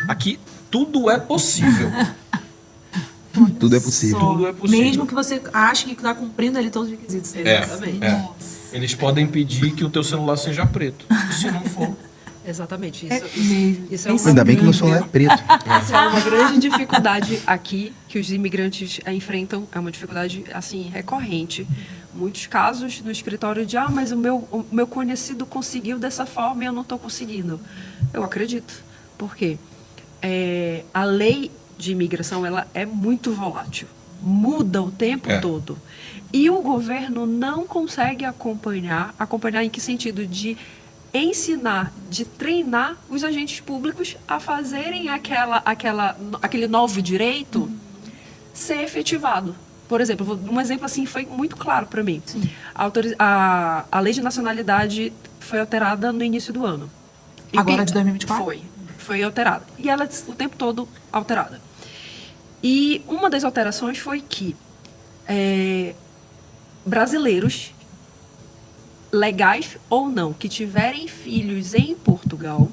Aqui tudo é possível. Tudo é possível. Tudo é possível. Mesmo que você ache que está cumprindo ali todos os requisitos. Eles podem pedir que o teu celular seja preto. Se não for, Exatamente. É Isso, mesmo. isso é uma Ainda bem que meu celular é preto. Essa é uma grande dificuldade aqui que os imigrantes enfrentam. É uma dificuldade, assim, recorrente. Muitos casos no escritório de, mas o meu conhecido conseguiu dessa forma e eu não estou conseguindo. Eu acredito. Por quê? A lei de imigração, ela é muito volátil. Muda o tempo todo. E o governo não consegue acompanhar em que sentido? De ensinar, de treinar os agentes públicos a fazerem aquele novo direito ser efetivado. Por exemplo, um exemplo assim foi muito claro para mim. A lei de nacionalidade foi alterada no início do ano. Agora de 2024? Foi alterada. E ela o tempo todo alterada. E uma das alterações foi que brasileiros, legais ou não, que tiverem filhos em Portugal,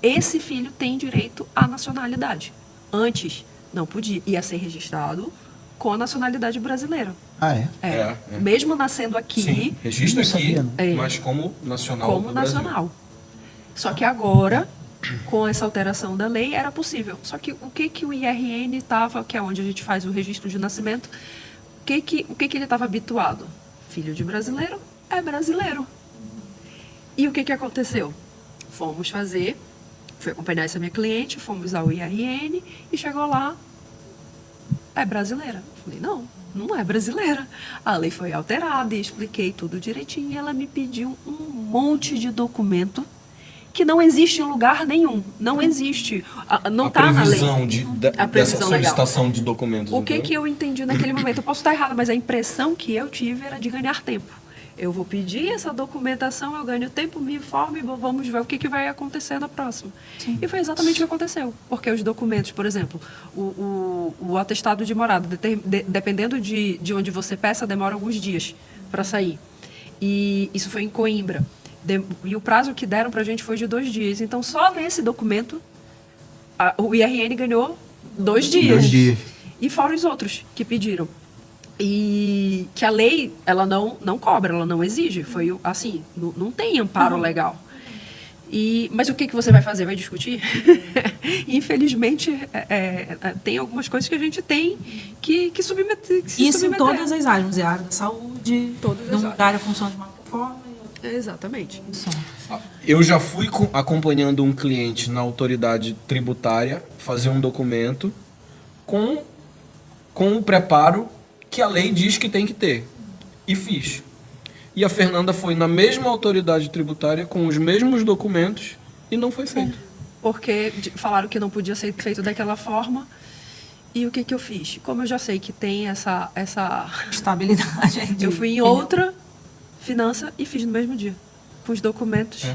esse filho tem direito à nacionalidade. Antes, não podia. Ia ser registrado com a nacionalidade brasileira. Ah, é? Mesmo nascendo aqui, Sim, registra Não aqui, sabia, não. mas como nacional como do Brasil. nacional. Só que agora, com essa alteração da lei, era possível. Só que o que o IRN estava, que é onde a gente faz o registro de nascimento, o que ele estava habituado? Filho de brasileiro é brasileiro. E o que aconteceu? Fui acompanhar essa minha cliente, fomos ao IRN e chegou lá, é brasileira. Falei, não é brasileira. A lei foi alterada e expliquei tudo direitinho. E ela me pediu um monte de documento que não existe em lugar nenhum. Não existe. Não está na lei. Dessa A previsão legal. solicitação de documentos. O que entendeu? eu entendi naquele momento? Eu posso estar errada, mas a impressão que eu tive era de ganhar tempo. Eu vou pedir essa documentação, eu ganho tempo, me informo e vamos ver o que vai acontecer na próxima. Sim. E foi exatamente o que aconteceu. Porque os documentos, por exemplo, o atestado de morada, dependendo de onde você peça, demora alguns dias para sair. E isso foi em Coimbra. E o prazo que deram para a gente foi de 2 dias. Então, só nesse documento, o IRN ganhou 2 dias. 2 dias. E fora os outros que pediram. E que a lei, ela não cobra, ela não exige. Foi assim, não tem amparo legal. Mas o que você vai fazer? Vai discutir? Infelizmente, tem algumas coisas que a gente tem que submeter. Isso em todas as áreas, a área da saúde, a área funciona de uma forma. Exatamente. Eu já fui acompanhando um cliente na autoridade tributária fazer um documento com o preparo que a lei diz que tem que ter. E fiz. E a Fernanda foi na mesma autoridade tributária com os mesmos documentos e não foi feito. Porque falaram que não podia ser feito daquela forma. E o que eu fiz? Como eu já sei que tem essa estabilidade. Eu fui em outra finança e fiz no mesmo dia. Com os documentos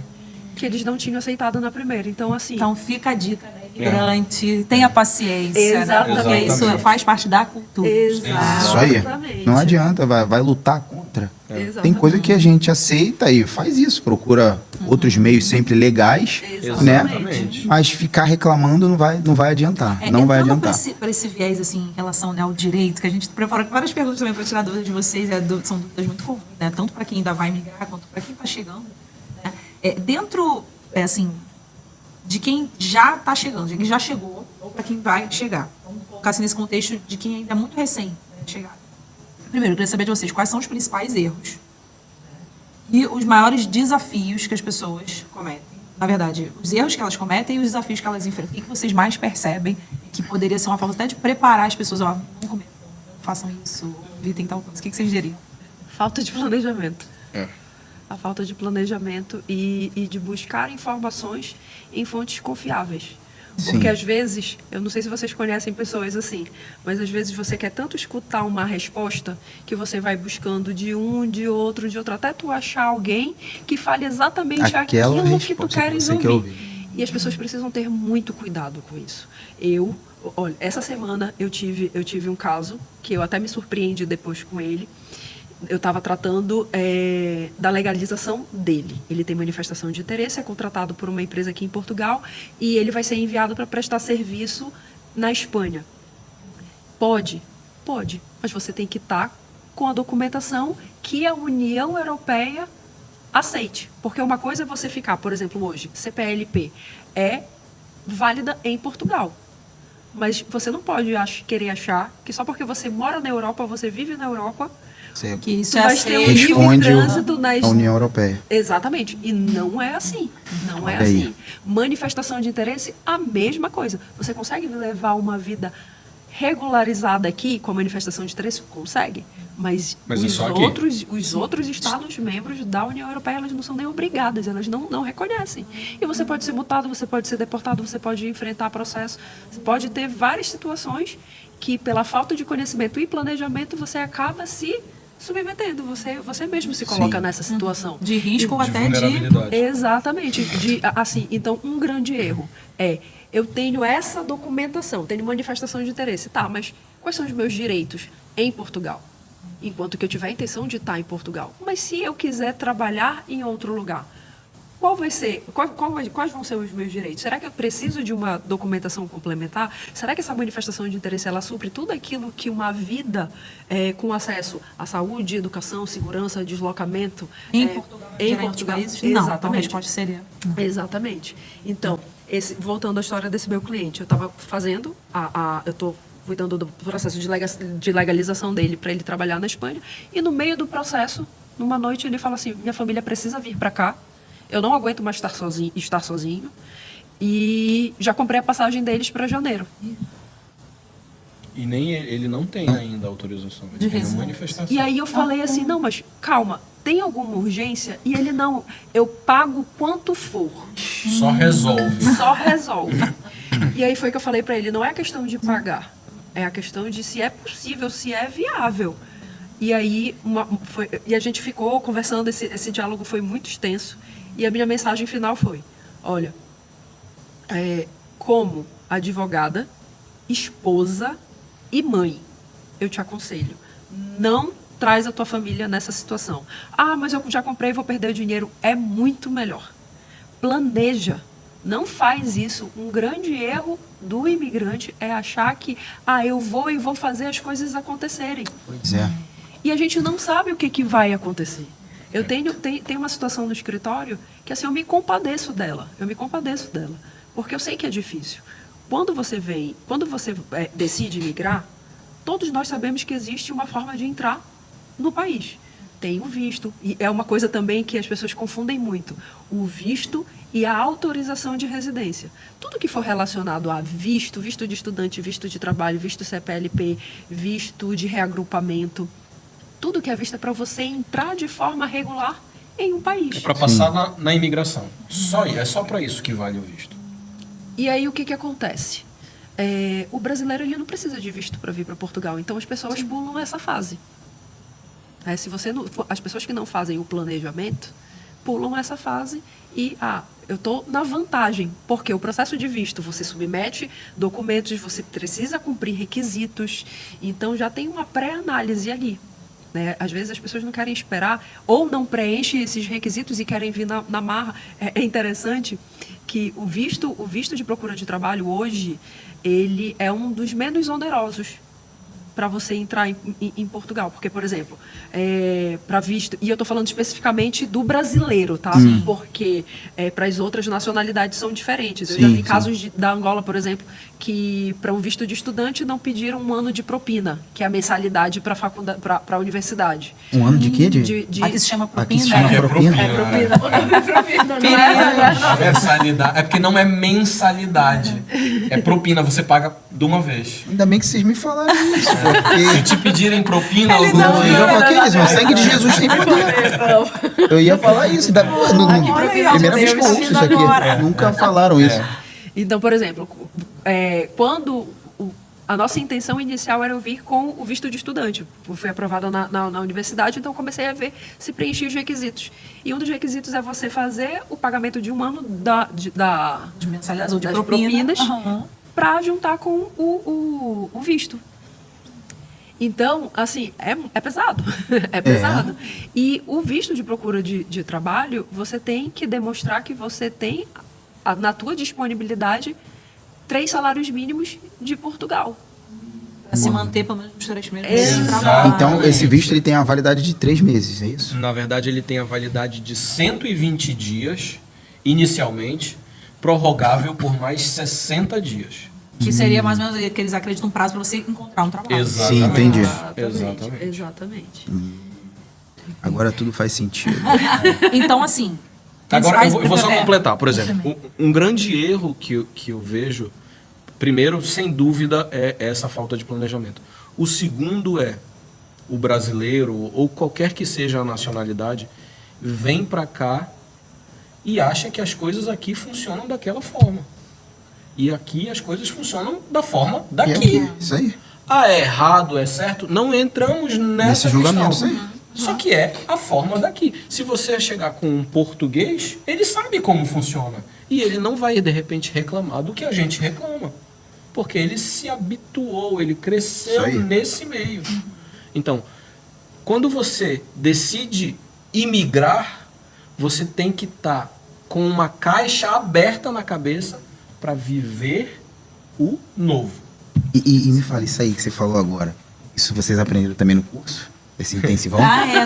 que eles não tinham aceitado na primeira. Então, assim... Então, fica a dica, né? Imigrante, tenha paciência. Exatamente. Né? Porque isso faz parte da cultura. Exatamente. Isso aí. Não adianta, vai lutar contra. Exatamente. Tem coisa que a gente aceita e faz isso. Procura outros meios sempre legais, né? Exatamente. Mas ficar reclamando não vai adiantar. Não vai adiantar. Para esse viés, assim, em relação, né, ao direito, que a gente preparou várias perguntas também para tirar dúvidas de vocês, são dúvidas muito comuns, né? Tanto para quem ainda vai migrar, quanto para quem está chegando. Né? Dentro, assim, de quem já está chegando, de quem já chegou, ou para quem vai chegar. Vamos colocar assim, nesse contexto de quem ainda é muito recente, né, de chegar. Primeiro, eu queria saber de vocês quais são os principais erros e os maiores desafios que as pessoas cometem. Na verdade, os erros que elas cometem e os desafios que elas enfrentam. O que vocês mais percebem que poderia ser uma forma até de preparar as pessoas? Não cometam, não façam isso, evitem tal coisa. O que vocês diriam? Falta de planejamento. A falta de planejamento e de buscar informações em fontes confiáveis. Porque Sim. às vezes, eu não sei se vocês conhecem pessoas assim, mas às vezes você quer tanto escutar uma resposta que você vai buscando de um, de outro, até tu achar alguém que fale exatamente Aquela aquilo que tu resposta que queres você quer ouvir. ouvir. E as pessoas precisam ter muito cuidado com isso. Olha, essa semana eu tive um caso que eu até me surpreendi depois com ele. Eu estava tratando da legalização dele. Ele tem manifestação de interesse, é contratado por uma empresa aqui em Portugal e ele vai ser enviado para prestar serviço na Espanha. Pode, mas você tem que estar com a documentação que a União Europeia aceite. Porque uma coisa é você ficar, por exemplo, hoje, CPLP é válida em Portugal. Mas você não pode querer achar que só porque você mora na Europa, você vive na Europa, Você Que isso tu é vai ter um aceito. livre responde trânsito nas... a União Europeia. Exatamente. E não é assim. Não é Olha aí. assim. Manifestação de interesse, a mesma coisa. Você consegue levar uma vida regularizada aqui com a manifestação de interesse? Consegue. Mas Mas é os, só aqui. os outros Estados membros da União Europeia, elas não são nem obrigadas, elas não reconhecem. E você pode ser multado, você pode ser deportado, você pode enfrentar processo, você pode ter várias situações que, pela falta de conhecimento e planejamento, você acaba se submetendo, você mesmo se coloca Sim. nessa situação. De risco ou De até de... vulnerabilidade. Exatamente. Assim, então, um grande erro é, eu tenho essa documentação, tenho manifestação de interesse, tá, mas quais são os meus direitos em Portugal? Enquanto que eu tiver a intenção de estar em Portugal. Mas se eu quiser trabalhar em outro lugar, qual vai ser, quais vão ser os meus direitos? Será que eu preciso de uma documentação complementar? Será que essa manifestação de interesse, ela supre tudo aquilo que uma vida com acesso à saúde, educação, segurança, deslocamento... Em Portugal, em diferentes Portugal. países? Não, então a Exatamente. resposta seria... Exatamente. Então, voltando à história desse meu cliente, eu estava fazendo, eu estou cuidando do processo de legalização dele para ele trabalhar na Espanha, e no meio do processo, numa noite, ele fala assim, minha família precisa vir para cá, eu não aguento mais estar sozinho, e já comprei a passagem deles para janeiro. E nem ele não tem ainda autorização. Ele tem uma manifestação. E aí eu falei assim, não, mas calma, tem alguma urgência? E ele, não, eu pago quanto for. Só resolve. Só resolve. E aí foi que eu falei pra ele, não é a questão de pagar, é a questão de se é possível, se é viável. E aí a gente ficou conversando, esse diálogo foi muito extenso, e a minha mensagem final foi, olha, como advogada, esposa e mãe, eu te aconselho, não traz a tua família nessa situação. Ah, mas eu já comprei e vou perder o dinheiro. É muito melhor. Planeja. Não faz isso. Um grande erro do imigrante é achar que eu vou e vou fazer as coisas acontecerem. Pois é. E a gente não sabe o que vai acontecer. Eu tenho uma situação no escritório que assim, eu me compadeço dela. Porque eu sei que é difícil. Quando você decide migrar, todos nós sabemos que existe uma forma de entrar no país. Tem o visto, e é uma coisa também que as pessoas confundem muito, o visto e a autorização de residência. Tudo que for relacionado a visto de estudante, visto de trabalho, visto CPLP, visto de reagrupamento, tudo que é visto é para você entrar de forma regular em um país. É para passar na imigração. É só para isso que vale o visto. E aí o que acontece? O brasileiro ele não precisa de visto para vir para Portugal, então as pessoas pulam essa fase. As pessoas que não fazem o planejamento pulam essa fase e eu estou na vantagem, porque o processo de visto, você submete documentos, você precisa cumprir requisitos, então já tem uma pré-análise ali. Né? Às vezes as pessoas não querem esperar ou não preenchem esses requisitos e querem vir na marra. É interessante que o visto de procura de trabalho hoje, ele é um dos menos onerosos para você entrar em Portugal. Porque, por exemplo, para visto... E eu estou falando especificamente do brasileiro, tá? Porque para as outras nacionalidades são diferentes. Eu já vi casos da Angola, por exemplo, que para um visto de estudante não pediram 1 ano de propina, que é a mensalidade para a universidade. 1 ano de quê? Aqui se chama Aqui se propina. chama propina. Propina, não é? Mensalidade. É porque não é mensalidade. É propina, você paga de uma vez. Ainda bem que vocês me falaram isso, Se porque... te pedirem propina, Eu já falei, que isso, o sangue de Jesus tem poder. Eu ia falar isso. Primeira vez que eu ouço isso aqui. Nunca falaram isso. Então, por exemplo, quando a nossa intenção inicial era eu vir com o visto de estudante. Eu fui aprovada na universidade, então comecei a ver se preenchia os requisitos. E um dos requisitos é você fazer o pagamento de 1 ano De mensalidade, de das propina. propinas para juntar com o visto. Então, assim, é pesado. É pesado. E o visto de procura de trabalho, você tem que demonstrar que você tem, na tua disponibilidade, 3 salários mínimos de Portugal. Para se manter pelo menos nos 3 meses. Exato. Então, esse visto ele tem a validade de 3 meses, é isso? Na verdade, ele tem a validade de 120 dias, inicialmente, prorrogável por mais 60 dias. Que seria mais ou menos que eles acreditam um prazo para você encontrar um trabalho. Exatamente. Sim, entendi. Exatamente. Exatamente. Agora tudo faz sentido. Então, assim. Agora, eu vou só É, completar. Por exemplo, um grande erro que eu vejo, primeiro, sem dúvida, é essa falta de planejamento. O segundo é o brasileiro, ou qualquer que seja a nacionalidade, vem para cá e acha que as coisas aqui funcionam daquela forma. E aqui as coisas funcionam da forma daqui. Isso aí. Ah, é errado, é certo? Não entramos nessa Nesse julgamento, questão. isso aí. Só que é a forma daqui. Se você chegar com um português, ele sabe como funciona. E ele não vai, de repente, reclamar do que a gente reclama. Porque ele se habituou, ele Isso cresceu aí. nesse meio. Então, quando você decide imigrar, você tem que estar com uma caixa aberta na cabeça para viver o novo. E me fala, isso aí que você falou agora, isso vocês aprenderam também no curso? Esse intensivão?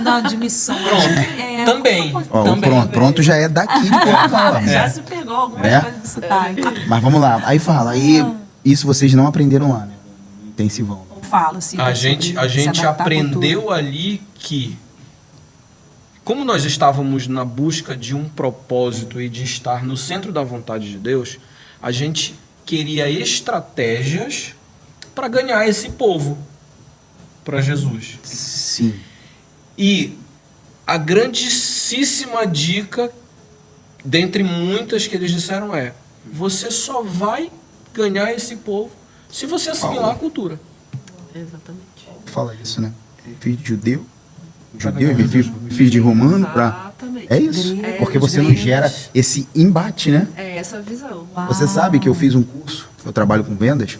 não, de missão. Pronto. Também. Ó, o também. pronto já é daqui de Portugal. Já se pegou alguma É? coisa de sotaque. Mas vamos lá, aí fala, aí isso vocês não aprenderam lá, né? No intensivão. Fala, assim. A gente aprendeu ali que, como nós estávamos na busca de um propósito e de estar no centro da vontade de Deus, a gente queria estratégias para ganhar esse povo para Jesus. Sim. E a grandíssima dica, dentre muitas que eles disseram, é: você só vai ganhar esse povo se você assimilar a cultura. Exatamente. Fala isso, né? Me fiz de judeu, me fiz de romano, pra... Exatamente. É isso, É, porque você não gregos. gera esse embate, né? É essa visão. Você sabe que eu fiz um curso, eu trabalho com vendas,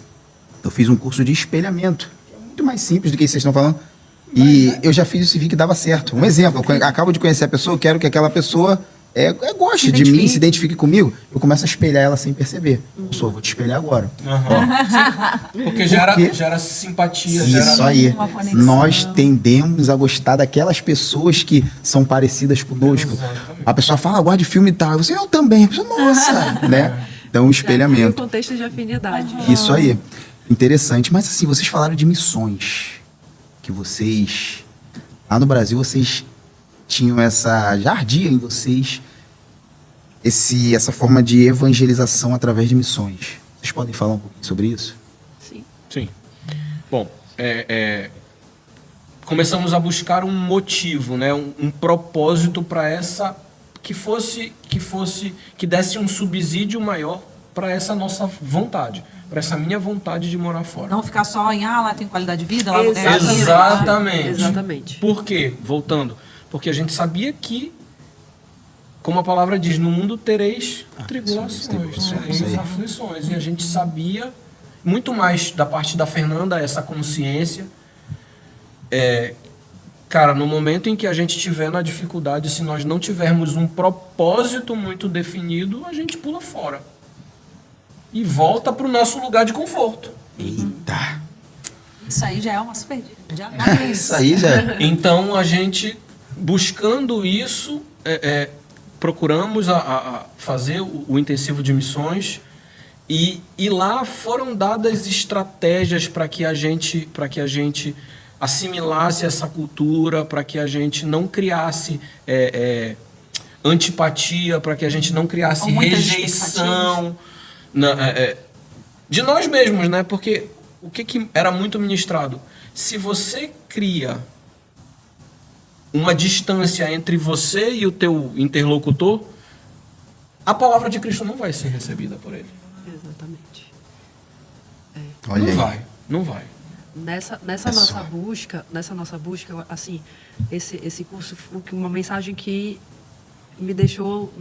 eu fiz um curso de espelhamento. É muito mais simples do que vocês estão falando. E eu já fiz isso e vi que dava certo. Um exemplo, eu acabo de conhecer a pessoa, eu quero que aquela pessoa goste de mim, se identifique comigo. Eu começo a espelhar ela sem perceber. Eu vou te espelhar agora. Porque gera simpatia. Isso aí. uma conexão. Nós tendemos a gostar daquelas pessoas que são parecidas conosco. Exatamente. A pessoa fala, gosta de filme e tal. Eu também. A pessoa, nossa, né? Então, o Já cria espelhamento. um contexto de afinidade. Isso aí. Interessante. Mas assim, vocês falaram de missões. Que vocês, lá no Brasil, vocês tinham já ardia em vocês essa forma de evangelização através de missões. Vocês podem falar um pouquinho sobre isso? Sim. Sim. Bom, começamos a buscar um motivo, né? um propósito para essa que desse um subsídio maior para essa nossa vontade, para essa minha vontade de morar fora. Não ficar só em, lá tem qualidade de vida, lá Exatamente. Exatamente. Por quê? Voltando. Porque a gente sabia que, como a palavra diz, no mundo tereis tribulações, tereis aflições. E a gente sabia, muito mais da parte da Fernanda, essa consciência. Cara, no momento em que a gente estiver na dificuldade, se nós não tivermos um propósito muito definido, a gente pula fora. E volta para o nosso lugar de conforto. Eita! Isso aí já é uma super dica. Isso aí já. Então, a gente, buscando isso, procuramos a fazer o intensivo de missões e lá foram dadas estratégias para que a gente assimilasse essa cultura, para que a gente não criasse antipatia, para que a gente não criasse Com muitas rejeição de nós mesmos, né? Porque o que era muito ministrado? Se você cria uma distância entre você e o teu interlocutor, a palavra de Cristo não vai ser recebida por ele. Exatamente. Olha Não aí. vai, não vai. Nessa nossa busca, assim, esse curso foi uma mensagem que me deixou,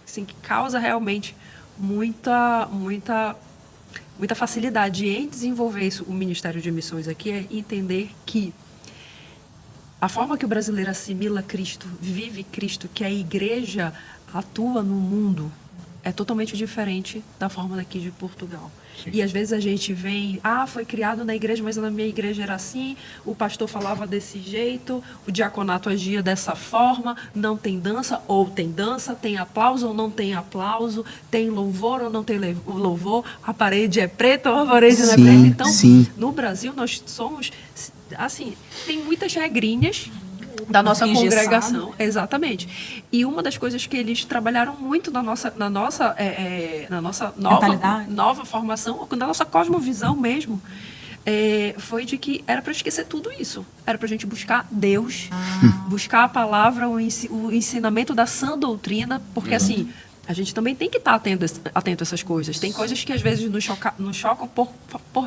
assim, que causa realmente muita facilidade em desenvolver isso, o Ministério de Missões aqui, é entender que a forma que o brasileiro assimila Cristo, vive Cristo, que a igreja atua no mundo, é totalmente diferente da forma daqui de Portugal. E às vezes a gente vem, foi criado na igreja, mas na minha igreja era assim, o pastor falava desse jeito, o diaconato agia dessa forma, não tem dança ou tem dança, tem aplauso ou não tem aplauso, tem louvor ou não tem louvor, a parede é preta ou a parede não é preta. Então, no Brasil nós somos, assim, tem muitas regrinhas da nossa congregação, exatamente. E uma das coisas que eles trabalharam muito na nossa nova formação, na nossa cosmovisão mesmo, foi de que era para esquecer tudo isso. Era para a gente buscar Deus, buscar a palavra, o ensinamento da sã doutrina, porque assim, a gente também tem que estar atento a essas coisas. Tem coisas que às vezes nos chocam por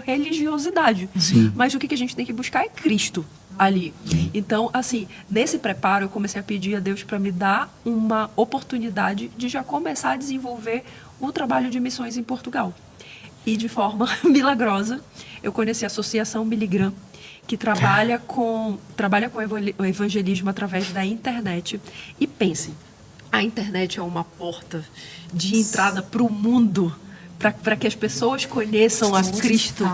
religiosidade. Sim. Mas o que a gente tem que buscar é Cristo ali. Então, assim, nesse preparo eu comecei a pedir a Deus para me dar uma oportunidade de já começar a desenvolver o trabalho de missões em Portugal. E de forma milagrosa, eu conheci a Associação Miligram, que trabalha com o evangelismo através da internet. E pensem, a internet é uma porta de entrada para o mundo, para que as pessoas conheçam a Cristo,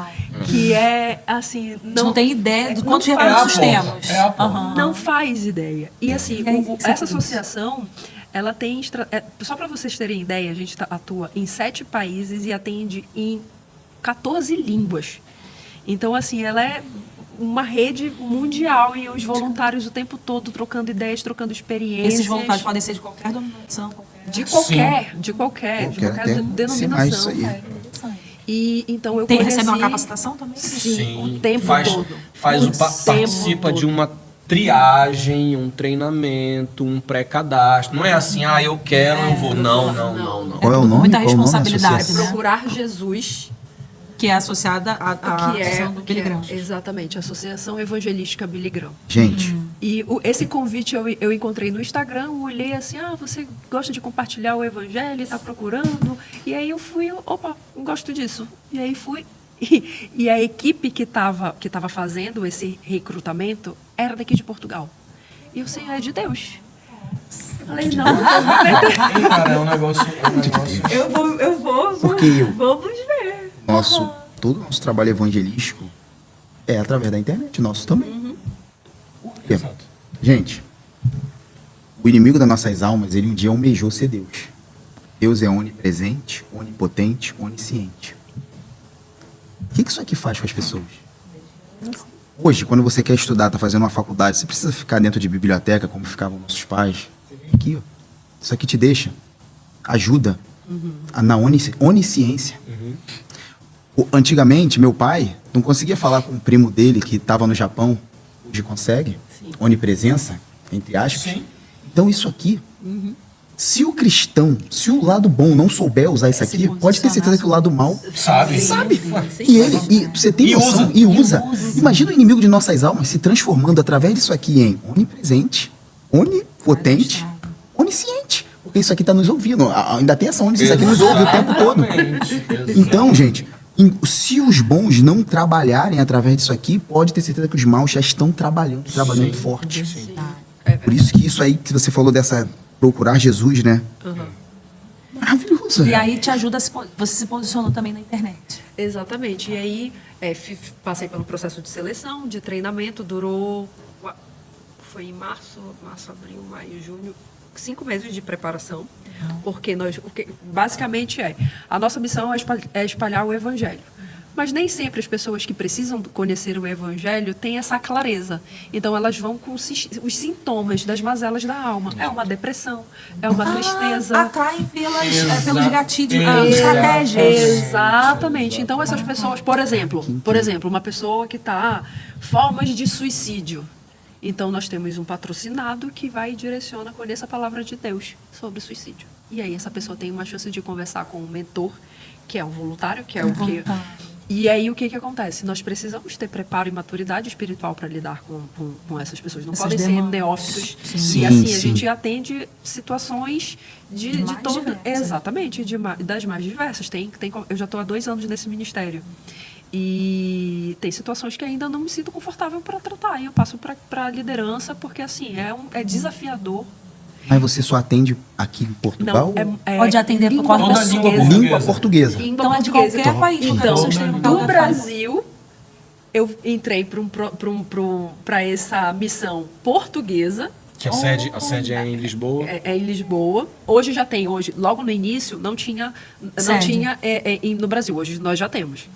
que é assim... Não tem ideia do quantos recursos temos. Não faz ideia. E assim, essa associação, ela tem... Só para vocês terem ideia, a gente atua em 7 países e atende em 14 línguas. Então, assim, ela é uma rede mundial e os voluntários o tempo todo trocando ideias, trocando experiências. Esses voluntários podem ser de qualquer denominação, de qualquer denominação. E então eu recebe uma capacitação também? Sim, o tempo todo. Participa de uma triagem, um treinamento, um pré-cadastro. Não é assim, eu quero, eu vou. Não. Qual é o nome? Muita responsabilidade, né? Procurar Jesus, que é associada à Associação do Billy Graham. Exatamente, a Associação Evangelística Billy Graham. Gente. E esse convite eu encontrei no Instagram, olhei assim, você gosta de compartilhar o evangelho, está procurando? E aí eu fui, gosto disso. E aí fui. E a equipe que estava fazendo esse recrutamento era daqui de Portugal. E o Senhor é de Deus. Eu falei, não, cara, é um negócio. Eu vou. Porque vamos ver. Todo o nosso trabalho evangelístico é através da internet, nosso também. Exato. Gente, o inimigo das nossas almas, ele um dia almejou ser Deus. Deus é onipresente, onipotente, onisciente. O que isso aqui faz com as pessoas? Hoje, quando você quer estudar, tá fazendo uma faculdade, você precisa ficar dentro de biblioteca, como ficavam nossos pais. Aqui, ó. Isso aqui te deixa, ajuda na onisciência. Antigamente, meu pai não conseguia falar com o primo dele que estava no Japão. Hoje consegue. Sim. Onipresença, entre aspas. Sim. Então, isso aqui, se o cristão, se o lado bom não souber usar isso aqui, pode ter certeza que o lado mal sabe. E você tem noção e usa. Imagina o inimigo de nossas almas se transformando através disso aqui em onipresente, onipotente, onisciente. Porque isso aqui está nos ouvindo. Ainda tem essa onisciência, isso aqui nos ouve o tempo todo. Então, gente, se os bons não trabalharem através disso aqui, pode ter certeza que os maus já estão trabalhando forte. Sim. Por isso que isso aí que você falou dessa procurar Jesus, né? Maravilhoso. E aí te ajuda, você se posicionou também na internet. Exatamente. E aí passei pelo processo de seleção, de treinamento, foi em março, abril, maio, junho, 5 meses de preparação, porque basicamente a nossa missão é espalhar o evangelho. Mas nem sempre as pessoas que precisam conhecer o evangelho têm essa clareza. Então elas vão com os sintomas das mazelas da alma. É uma depressão, é uma tristeza. Atraem pelos gatilhos, estratégias. Exatamente. Então essas pessoas, por exemplo, uma pessoa que está formas de suicídio. Então, nós temos um patrocinado que vai e direciona, conheça a palavra de Deus sobre suicídio. E aí, essa pessoa tem uma chance de conversar com um mentor, que é um voluntário, que é o que... E aí, o que acontece? Nós precisamos ter preparo e maturidade espiritual para lidar com essas pessoas. Não podem ser neófitos. Sim, e assim, a gente atende situações de todo... Exatamente, das mais diversas. Eu já estou há 2 anos nesse ministério. E tem situações que ainda não me sinto confortável para tratar. E eu passo para a liderança, porque assim, é desafiador. Mas você só atende aqui em Portugal? Pode atender por língua qualquer Toda a pessoa. língua portuguesa. Língua portuguesa. Língua Então é de portuguesa. qualquer país. qualquer Então, pessoa esteja no do telefone. Brasil, eu entrei para essa missão portuguesa, Que a sede é em Lisboa. é em Lisboa. Hoje já tem, logo no início, não tinha Sede. no Brasil. Hoje nós já temos.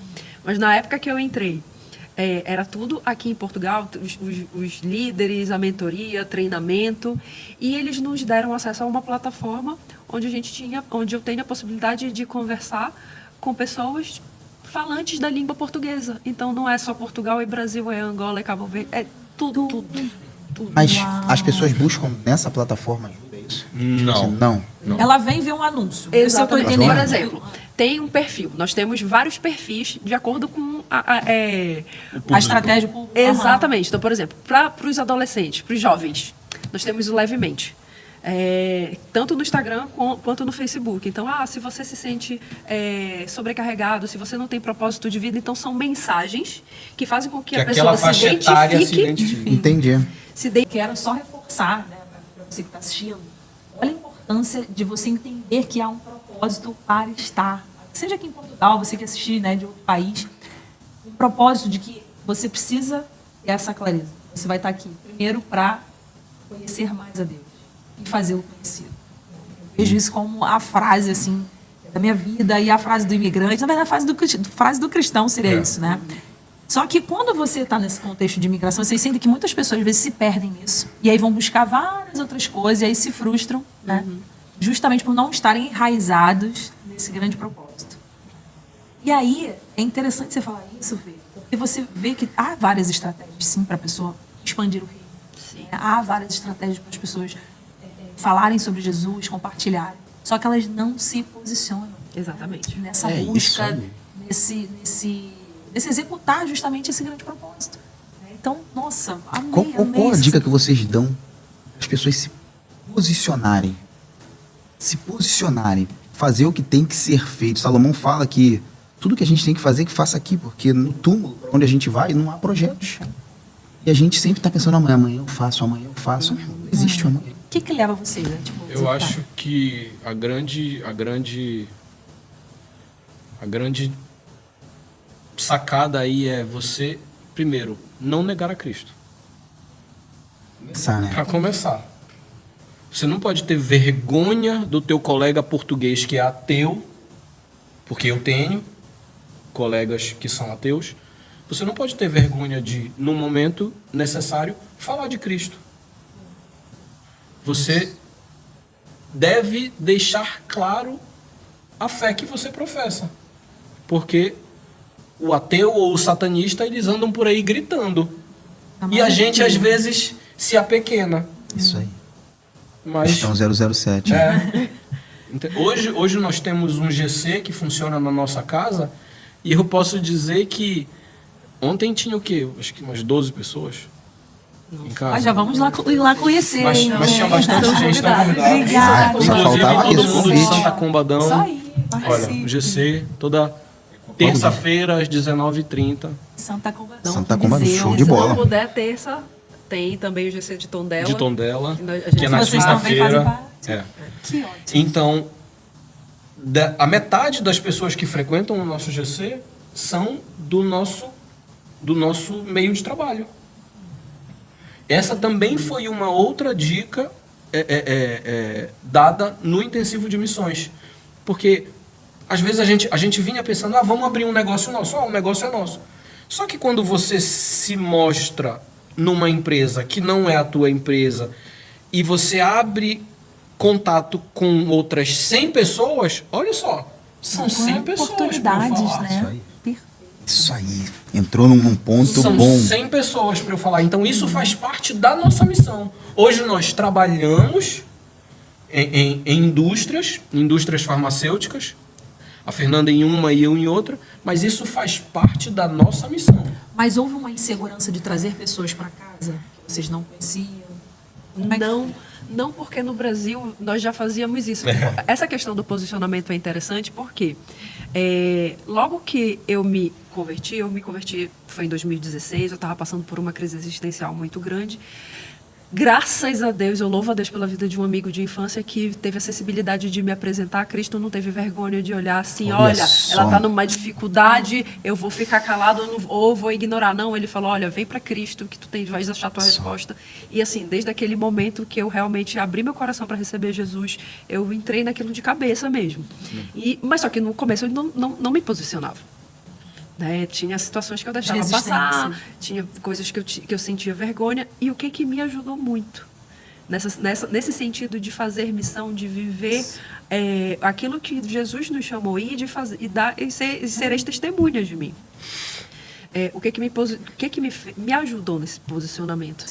Mas na época que eu entrei, era tudo aqui em Portugal, os líderes, a mentoria, treinamento, e eles nos deram acesso a uma plataforma onde eu tenho a possibilidade de conversar com pessoas falantes da língua portuguesa. Então não é só Portugal e Brasil, é Angola, é Cabo Verde, é tudo. Mas as pessoas buscam nessa plataforma ajuda, é isso? Não. Não. Ela vem ver um anúncio. Exatamente. Isso eu tô entendendo. Por exemplo, tem um perfil. Nós temos vários perfis de acordo com A estratégia. Exatamente. Então, por exemplo, para os adolescentes, para os jovens, nós temos o Levemente. Tanto no Instagram quanto no Facebook. Então, se você se sente sobrecarregado, se você não tem propósito de vida, então são mensagens que fazem com que a aquela pessoa faixa etária se identifique. identifique. Entendi. Quero só reforçar, né, para você que está assistindo, olha a importância de você entender que há um propósito para estar. Seja aqui em Portugal, você que assistir, né, de outro país, um propósito de que você precisa ter essa clareza. Você vai estar aqui, primeiro, para conhecer mais a Deus e fazê-lo conhecido. Eu vejo isso como a frase, assim, da minha vida e a frase do imigrante. Na verdade, a frase do cristão seria isso, né? Só que quando você está nesse contexto de imigração, vocês sentem que muitas pessoas às vezes se perdem nisso. E aí vão buscar várias outras coisas e aí se frustram, né? Justamente por não estarem enraizados nesse grande propósito. E aí é interessante você falar isso, Fê, porque você vê que há várias estratégias, sim, para a pessoa expandir o reino. Sim. Há várias estratégias para as pessoas falarem sobre Jesus, compartilharem. Só que elas não se posicionam Exatamente. nessa Isso busca, aí. nesse executar justamente esse grande propósito. Então, nossa, amei, Qual a isso. dica que vocês dão para as pessoas se posicionarem? Se posicionarem, fazer o que tem que ser feito. Salomão fala que tudo que a gente tem que fazer, que faça aqui, porque no túmulo, pra onde a gente vai, não há projetos. E a gente sempre está pensando, amanhã eu faço. Não existe amanhã. O que leva vocês a tipo, Eu acho que a grande sacada aí é você, primeiro, não negar a Cristo. Começar, né? Para começar. Você não pode ter vergonha do teu colega português que é ateu, porque eu tenho colegas que são ateus. Você não pode ter vergonha de, no momento necessário, falar de Cristo. Você deve deixar claro a fé que você professa. Porque o ateu ou o satanista, eles andam por aí gritando. E a gente, às vezes, se apequena. Isso aí. Mas Questão 007. hoje nós temos um GC que funciona na nossa casa e eu posso dizer que ontem tinha o quê? Acho que umas 12 pessoas em casa. Já vamos ir lá conhecer. Mas, hein? mas tinha bastante gente na comunidade. Obrigada. Só Inclusive faltava todo isso, mundo de convite. Santa Combadão. Isso aí, Olha, participe. o GC toda terça-feira às 19h30. Santa Combadão. Santa Combadão, Viseu. show de Se bola. não puder, terça, tem também o GC de Tondela. De Tondela, Que nós- a gente que é na Vocês também fazem quinta-feira. parte? É. Que ótimo. Então, a metade das pessoas que frequentam o nosso GC são do nosso meio de trabalho. Essa também foi uma outra dica dada no intensivo de missões. Porque, às vezes, a gente vinha pensando, vamos abrir um negócio nosso. O negócio é nosso. Só que quando você se mostra numa empresa que não é a tua empresa e você abre contato com outras 100 pessoas, olha só, são 100 pessoas para eu Oportunidades, falar. né? Isso aí. Entrou num ponto São bom. 100 pessoas para eu falar. Então isso faz parte da nossa missão. Hoje nós trabalhamos em indústrias farmacêuticas. A Fernanda em uma e eu em outra. Mas isso faz parte da nossa missão. Mas houve uma insegurança de trazer pessoas para casa que vocês não conheciam? Como é que foi? Não, porque no Brasil nós já fazíamos isso. Essa questão do posicionamento é interessante porque logo que eu me converti, foi em 2016, eu estava passando por uma crise existencial muito grande. Graças a Deus, eu louvo a Deus pela vida de um amigo de infância que teve a sensibilidade de me apresentar a Cristo, não teve vergonha de olhar assim, olha, só. ela está numa dificuldade, eu vou ficar calado ou vou ignorar. Não, ele falou, olha, vem para Cristo que tu vais achar a tua resposta. E assim, desde aquele momento que eu realmente abri meu coração para receber Jesus, eu entrei naquilo de cabeça mesmo. Mas só que no começo eu não me posicionava. Né? Tinha situações que eu deixava passar, tinha coisas que eu sentia vergonha. E o que me ajudou muito? Nesse sentido de fazer missão, de viver aquilo que Jesus nos chamou de fazer, e sereis testemunhas de mim. O que me ajudou nesse posicionamento?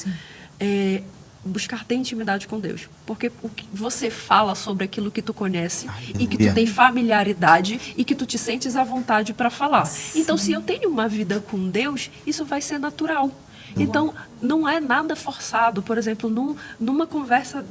Buscar ter intimidade com Deus. Porque o que você fala sobre aquilo que tu conhece e que tu tem familiaridade e que tu te sentes à vontade para falar. Então, se eu tenho uma vida com Deus, isso vai ser natural. Então, não é nada forçado. Por exemplo, numa conversa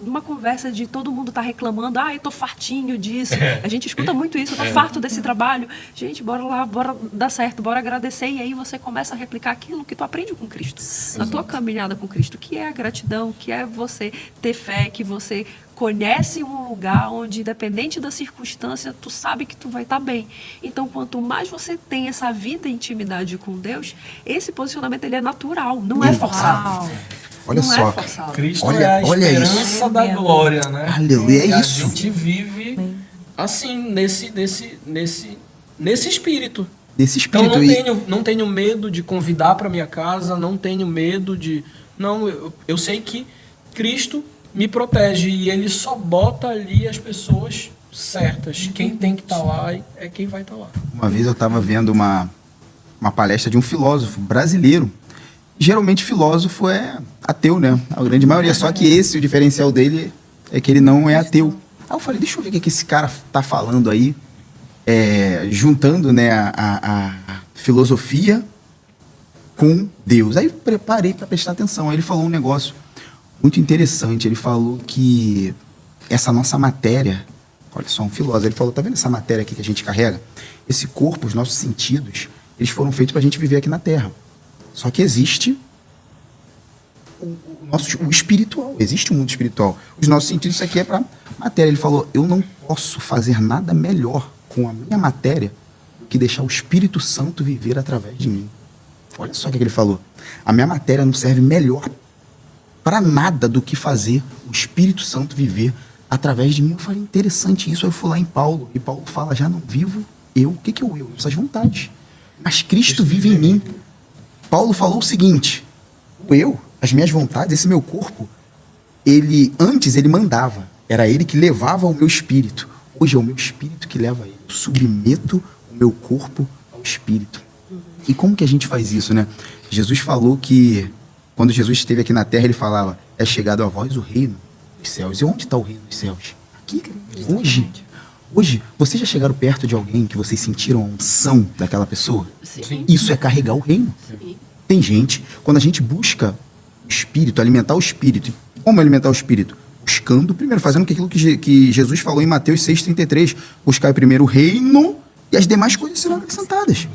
de todo mundo tá reclamando, eu tô fartinho disso. A gente escuta muito isso, eu tô farto desse trabalho. Gente, bora lá, bora dar certo, bora agradecer. E aí você começa a replicar aquilo que tu aprende com Cristo. Na tua caminhada com Cristo, que é a gratidão, que é você ter fé, que você conhece um lugar onde, independente da circunstância, tu sabe que tu vai estar bem. Então, quanto mais você tem essa vida e intimidade com Deus, esse posicionamento ele é natural, não é forçado. Olha não só. É forçado. Cristo Olha- é a olha esperança isso. da glória, né? Aleluia, é E a isso. gente vive assim, nesse espírito. Desse Então espírito. não tenho medo de convidar para minha casa, não tenho medo de... Não, eu sei que Cristo me protege e ele só bota ali as pessoas certas. Quem tem que estar lá é quem vai estar lá. Uma vez eu estava vendo uma palestra de um filósofo brasileiro. Geralmente filósofo é ateu, né? A grande maioria. Só que o diferencial dele é que ele não é ateu. Aí eu falei, deixa eu ver o que esse cara tá falando aí. Juntando, né, a filosofia com Deus. Aí preparei para prestar atenção. Aí ele falou um negócio muito interessante. Ele falou que essa nossa matéria, olha só, um filósofo, ele falou, tá vendo essa matéria aqui que a gente carrega? Esse corpo, os nossos sentidos, eles foram feitos para a gente viver aqui na Terra. Só que existe o espiritual, existe um mundo espiritual. Os nossos sentidos, isso aqui é para matéria. Ele falou, eu não posso fazer nada melhor com a minha matéria do que deixar o Espírito Santo viver através de mim. Olha só o que ele falou. A minha matéria não serve melhor para nada do que fazer o Espírito Santo viver através de mim. Eu falei, interessante isso. Aí eu fui lá em Paulo, e Paulo fala, já não vivo eu. O que é o eu? Essas vontades. Mas Cristo vive em mim. Paulo falou o seguinte, o eu, as minhas vontades, esse meu corpo, antes ele mandava, era ele que levava o meu espírito. Hoje é o meu espírito que leva ele. Eu submeto o meu corpo ao espírito. E como que a gente faz isso, né? Jesus falou que quando Jesus esteve aqui na terra, ele falava, é chegado a vós o reino dos céus. E onde está o reino dos céus? Aqui, hoje. Hoje, vocês já chegaram perto de alguém que vocês sentiram a unção daquela pessoa? Sim. Isso é carregar o reino. Sim. Tem gente, quando a gente busca o espírito, alimentar o espírito, como alimentar o espírito? Buscando, primeiro, fazendo aquilo que Jesus falou em Mateus 6,33, buscar primeiro o reino e as demais coisas serão acrescentadas.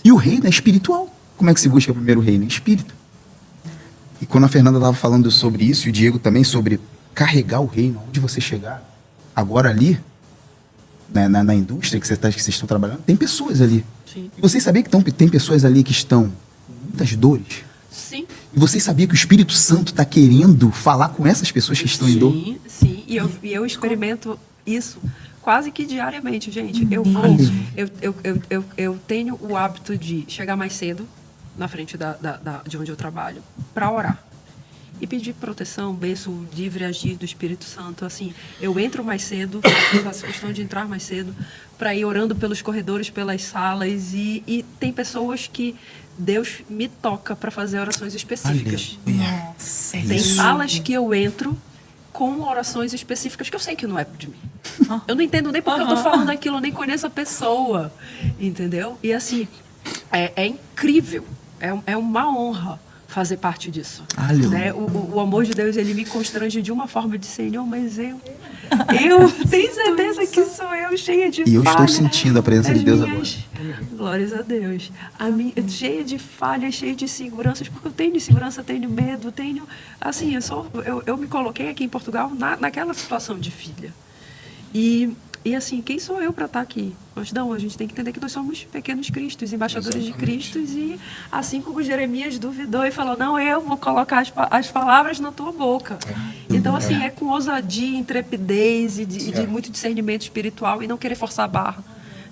E o reino é espiritual. Como é que se busca primeiro o reino? Espírito. E quando a Fernanda estava falando sobre isso, e o Diego também, sobre carregar o reino, onde você chegar, agora ali, na indústria que vocês estão trabalhando, tem pessoas ali. Sim. E vocês sabiam que tem pessoas ali que estão com muitas dores? Sim. E vocês sabiam que o Espírito Santo está querendo falar com essas pessoas que estão em dor? Sim, sim. E eu experimento isso quase que diariamente, gente. Eu tenho o hábito de chegar mais cedo na frente de onde eu trabalho para orar. E pedir proteção, bênção, livre agir do Espírito Santo. Assim, eu entro mais cedo, faço questão de entrar mais cedo, para ir orando pelos corredores, pelas salas. E tem pessoas que Deus me toca para fazer orações específicas. Nossa, É Tem isso. salas que eu entro com orações específicas que eu sei que não é de mim. Eu não entendo nem porque eu tô falando aquilo, eu nem conheço a pessoa, entendeu? E assim, é incrível, é uma honra fazer parte disso. Aleluia. Né? O amor de Deus, ele me constrange de uma forma de Senhor, mas Eu tenho certeza que sou eu, cheia de E eu estou falha. sentindo a presença de As Deus minhas- Glórias a Deus. Cheia de falhas, cheia de inseguranças, porque eu tenho insegurança, tenho medo, tenho... Assim, eu me coloquei aqui em Portugal naquela situação de filha. E assim, quem sou eu para estar aqui? Não, a gente tem que entender que nós somos pequenos cristos, embaixadores de Cristo, e assim como Jeremias duvidou e falou, não, eu vou colocar as palavras na tua boca. Então, assim, é com ousadia, intrepidez e de muito discernimento espiritual e não querer forçar a barra.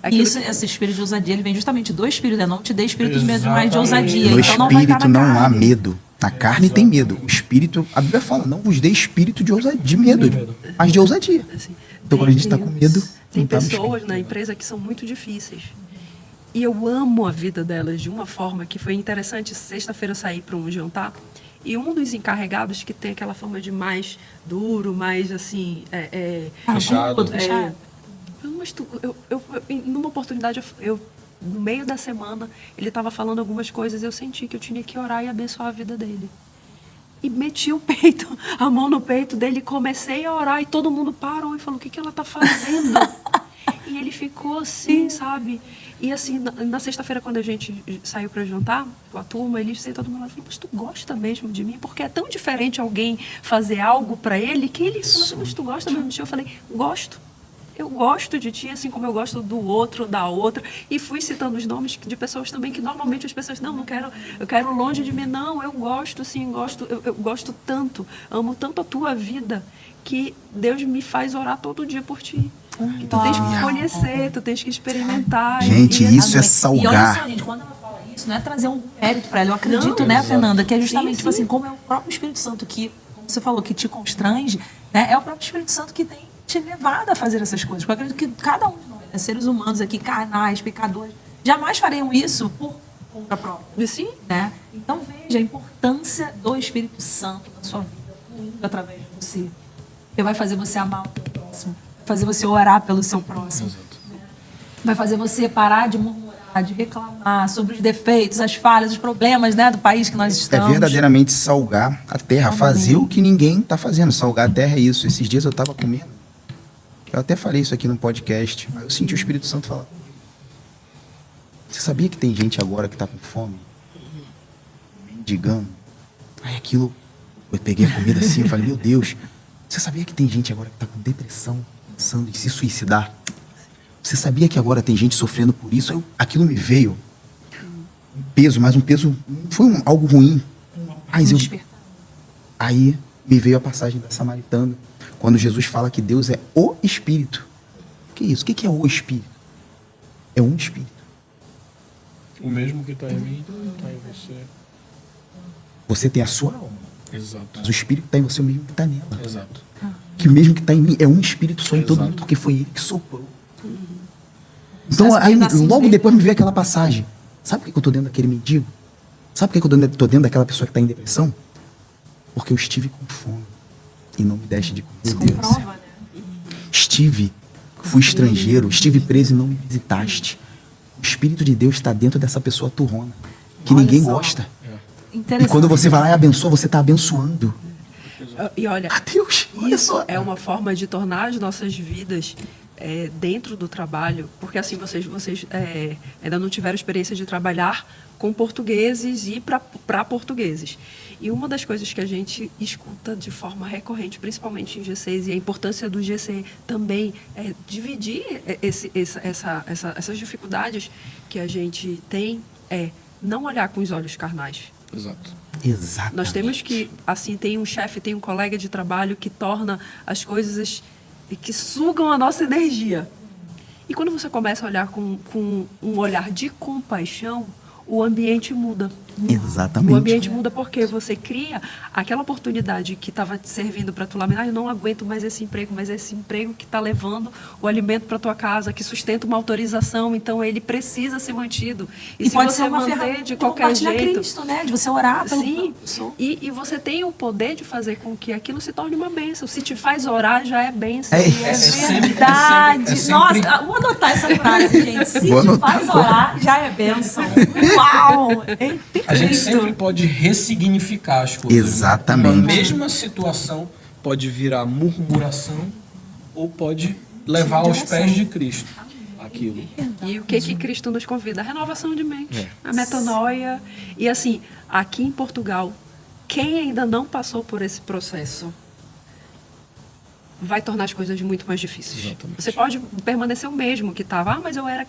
Aquilo Isso, esse espírito de ousadia, ele vem justamente do espírito, né? Não te dê espírito de medo, mas de ousadia. No Então não vai estar espírito na não há carne. medo. Na carne tem medo. O espírito, a Bíblia fala, não vos dê espírito de ousadia, de medo, mas de ousadia. Assim, Então quando a gente está com medo, tem não tá no pessoas espírito. na empresa que são muito difíceis. E eu amo a vida delas de uma forma que foi interessante. Sexta-feira eu saí para um jantar e um dos encarregados, que tem aquela forma de mais duro, mais assim... Fechado. Numa oportunidade, no meio da semana, ele estava falando algumas coisas, eu senti que eu tinha que orar e abençoar a vida dele. E meti o peito, a mão no peito dele, comecei a orar e todo mundo parou e falou, o que ela está fazendo? E ele ficou assim, sabe? E assim, na sexta-feira, quando a gente saiu para jantar com a turma, ele sentou do meu lado e falou, mas tu gosta mesmo de mim? Porque é tão diferente alguém fazer algo para ele, que ele falou assim, mas tu gosta mesmo de ti? Eu falei, gosto. Eu gosto de ti, assim como eu gosto do outro, da outra. E fui citando os nomes de pessoas também que normalmente as pessoas, não quero, eu quero longe de mim. Não, eu gosto, sim, eu gosto tanto, amo tanto a tua vida, que Deus me faz orar todo dia por ti. Que tu tens que conhecer, tu tens que experimentar. Gente, isso é E olha salgar. só, gente, quando ela fala isso, não é trazer um mérito para ela. Eu acredito, Não, né, exato. Fernanda, que é justamente, Sim, tipo sim. assim, como é o próprio Espírito Santo que, como você falou, que te constrange, né? É o próprio Espírito Santo que tem te levado a fazer essas coisas. Porque eu acredito que cada um de nós, né, seres humanos aqui, carnais, pecadores, jamais fariam isso por conta própria. Sim, Né? Então veja a importância do Espírito Santo na sua vida, fluindo através de você. Ele vai fazer você amar o seu próximo, vai fazer você orar pelo seu próximo, vai fazer você parar de murmurar, de reclamar sobre os defeitos, as falhas, os problemas, né, do país que nós É estamos. verdadeiramente salgar a terra, fazer o que ninguém está fazendo. Salgar a terra é isso. Esses dias eu estava comendo. Eu até falei isso aqui no podcast. Aí eu senti o Espírito Santo falar. Você sabia que tem gente agora que está com fome? Mendigando. Aí aquilo, eu peguei a comida assim, eu falei, meu Deus, você sabia que tem gente agora que está com depressão, pensando em se suicidar? Você sabia que agora tem gente sofrendo por isso? Aquilo me veio. Um peso, mas um peso, não foi algo ruim. Mas eu, aí me veio a passagem da Samaritana, quando Jesus fala que Deus é o Espírito. O que é isso? O que é o Espírito? É um Espírito. O mesmo que está em mim, está em você. Você tem a sua alma, Exato. mas o Espírito está em você, o mesmo que está nela. Exato. Que o mesmo que está em mim é um Espírito só em todo Exato. mundo, porque foi Ele que soprou. Então, Mas aí, ainda assim, logo vem- depois me veio aquela passagem. Sabe por que eu estou dentro daquele mendigo? Sabe por que eu estou dentro daquela pessoa que está em depressão? Porque eu estive com fome e não me deste de comer. Isso Deus. comprova, né? Fui estrangeiro, estive preso e não me visitaste. O Espírito de Deus está dentro dessa pessoa turrona, que Olha ninguém só. gosta. E Interessante. quando você vai lá e abençoa, você está abençoando. e olha, Ah, Deus, olha isso só. é uma forma de tornar as nossas vidas dentro do trabalho, porque assim vocês ainda não tiveram experiência de trabalhar com portugueses e para portugueses. E uma das coisas que a gente escuta de forma recorrente, principalmente em GCs, e a importância do GC também é dividir essas dificuldades que a gente tem, é não olhar com os olhos carnais. Exato. Exato. Nós temos que, assim, tem um chefe, tem um colega de trabalho que torna as coisas que sugam a nossa energia. E quando você começa a olhar com um olhar de compaixão, o ambiente muda. Exatamente. O ambiente muda porque você cria aquela oportunidade que estava te servindo para tu lamentar, eu não aguento mais esse emprego, mas esse emprego que está levando o alimento para tua casa, que sustenta uma autorização, então ele precisa ser mantido. E se pode você ser uma manter ferramenta de qualquer compartilhar jeito, Cristo, né? De você orar pelo sim, pessoa. e você tem o poder de fazer com que aquilo se torne uma bênção. Se te faz orar, já é bênção. É. E é sempre- Verdade. é sempre- Nossa, vou adotar essa frase, gente. Se Vou te anotar faz agora. orar, já é bênção. Uau! É A gente sempre perfeito. pode ressignificar as coisas. Exatamente. Uma mesma situação pode virar murmuração ou pode levar aos pés de Cristo aquilo. E o que Cristo nos convida? A renovação de mente, a metanoia. E assim, aqui em Portugal, quem ainda não passou por esse processo vai tornar as coisas muito mais difíceis. Exatamente. Você pode permanecer o mesmo que estava. Mas eu era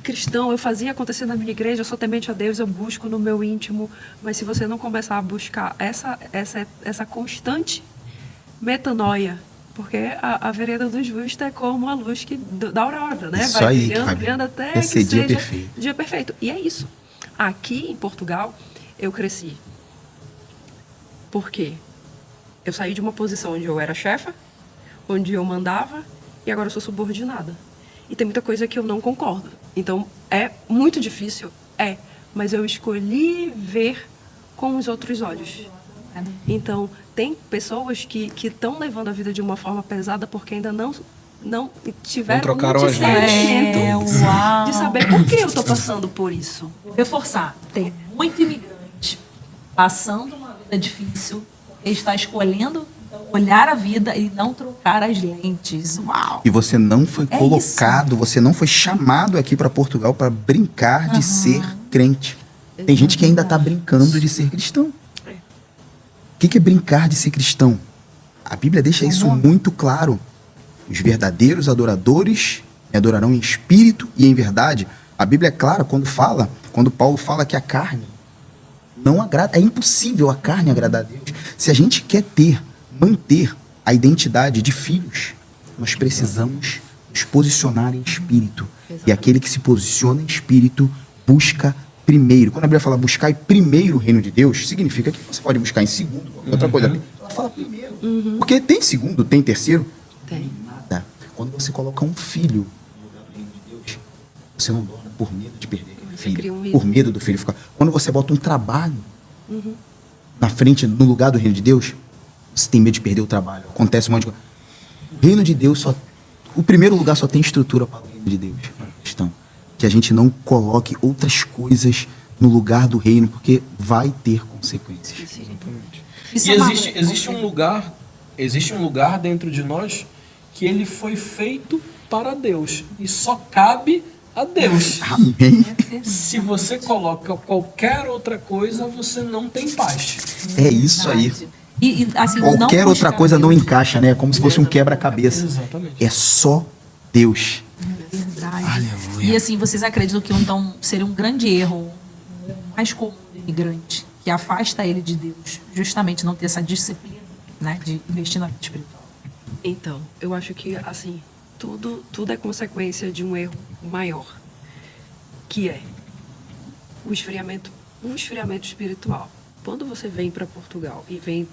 cristão, eu fazia acontecer na minha igreja, eu sou temente a Deus, eu busco no meu íntimo. Mas se você não começar a buscar essa constante metanoia, porque a vereda dos justos é como a luz da aurora, né? Isso Vai aí, brilhando, que vai brilhando até esse que dia seja perfeito. dia perfeito. E é isso. Aqui em Portugal, eu cresci. Por quê? Eu saí de uma posição onde eu era chefa, onde eu mandava, e agora eu sou subordinada. E tem muita coisa que eu não concordo. Então, é muito difícil? É. Mas eu escolhi ver com os outros olhos. Então, tem pessoas que estão levando a vida de uma forma pesada porque ainda não tiveram Não trocaram um as discernimento uau. de saber por que eu estou passando por isso. Vou reforçar. Tem muito imigrante passando uma vida difícil, porque está escolhendo olhar a vida e não trocar as lentes. Uau! E você não foi É colocado, você não foi chamado aqui para Portugal para brincar de ser crente. Tem gente que ainda está brincando de ser cristão. O que é brincar de ser cristão? A Bíblia deixa isso muito claro. Os verdadeiros adoradores me adorarão em espírito e em verdade. A Bíblia é clara quando Paulo fala que a carne não agrada. É impossível a carne agradar a Deus. Se a gente quer manter a identidade de filhos, nós precisamos nos posicionar em espírito. E aquele que se posiciona em espírito busca primeiro. Quando a Bíblia fala buscar primeiro o reino de Deus, significa que você pode buscar em segundo, qualquer outra coisa. Ela fala primeiro. Porque tem segundo, tem terceiro. Tem. Nada. Quando você coloca um filho no lugar do reino de Deus, você não dorme por medo de perder aquele Você cria um filho. Por medo do filho ficar. Quando você bota um trabalho na frente, no lugar do reino de Deus, você tem medo de perder o trabalho. Acontece um monte de coisa. O reino de Deus o primeiro lugar só tem estrutura para o reino de Deus. Questão que a gente não coloque outras coisas no lugar do reino, porque vai ter consequências. Isso E é uma- existe um lugar dentro de nós que ele foi feito para Deus e só cabe a Deus. Amém? Se você coloca qualquer outra coisa, você não tem paz. É isso aí. E, assim, Qualquer não outra buscar coisa não Deus. encaixa, né? É como se fosse um quebra-cabeça. Exatamente. É só Deus. Verdade. Aleluia. E assim, vocês acreditam que então seria um grande erro, o mais comum do imigrante, que afasta ele de Deus, justamente não ter essa disciplina, né, de investir na vida espiritual? Então, eu acho que, assim, tudo é consequência de um erro maior, que é o esfriamento espiritual. Quando você vem para Portugal e vem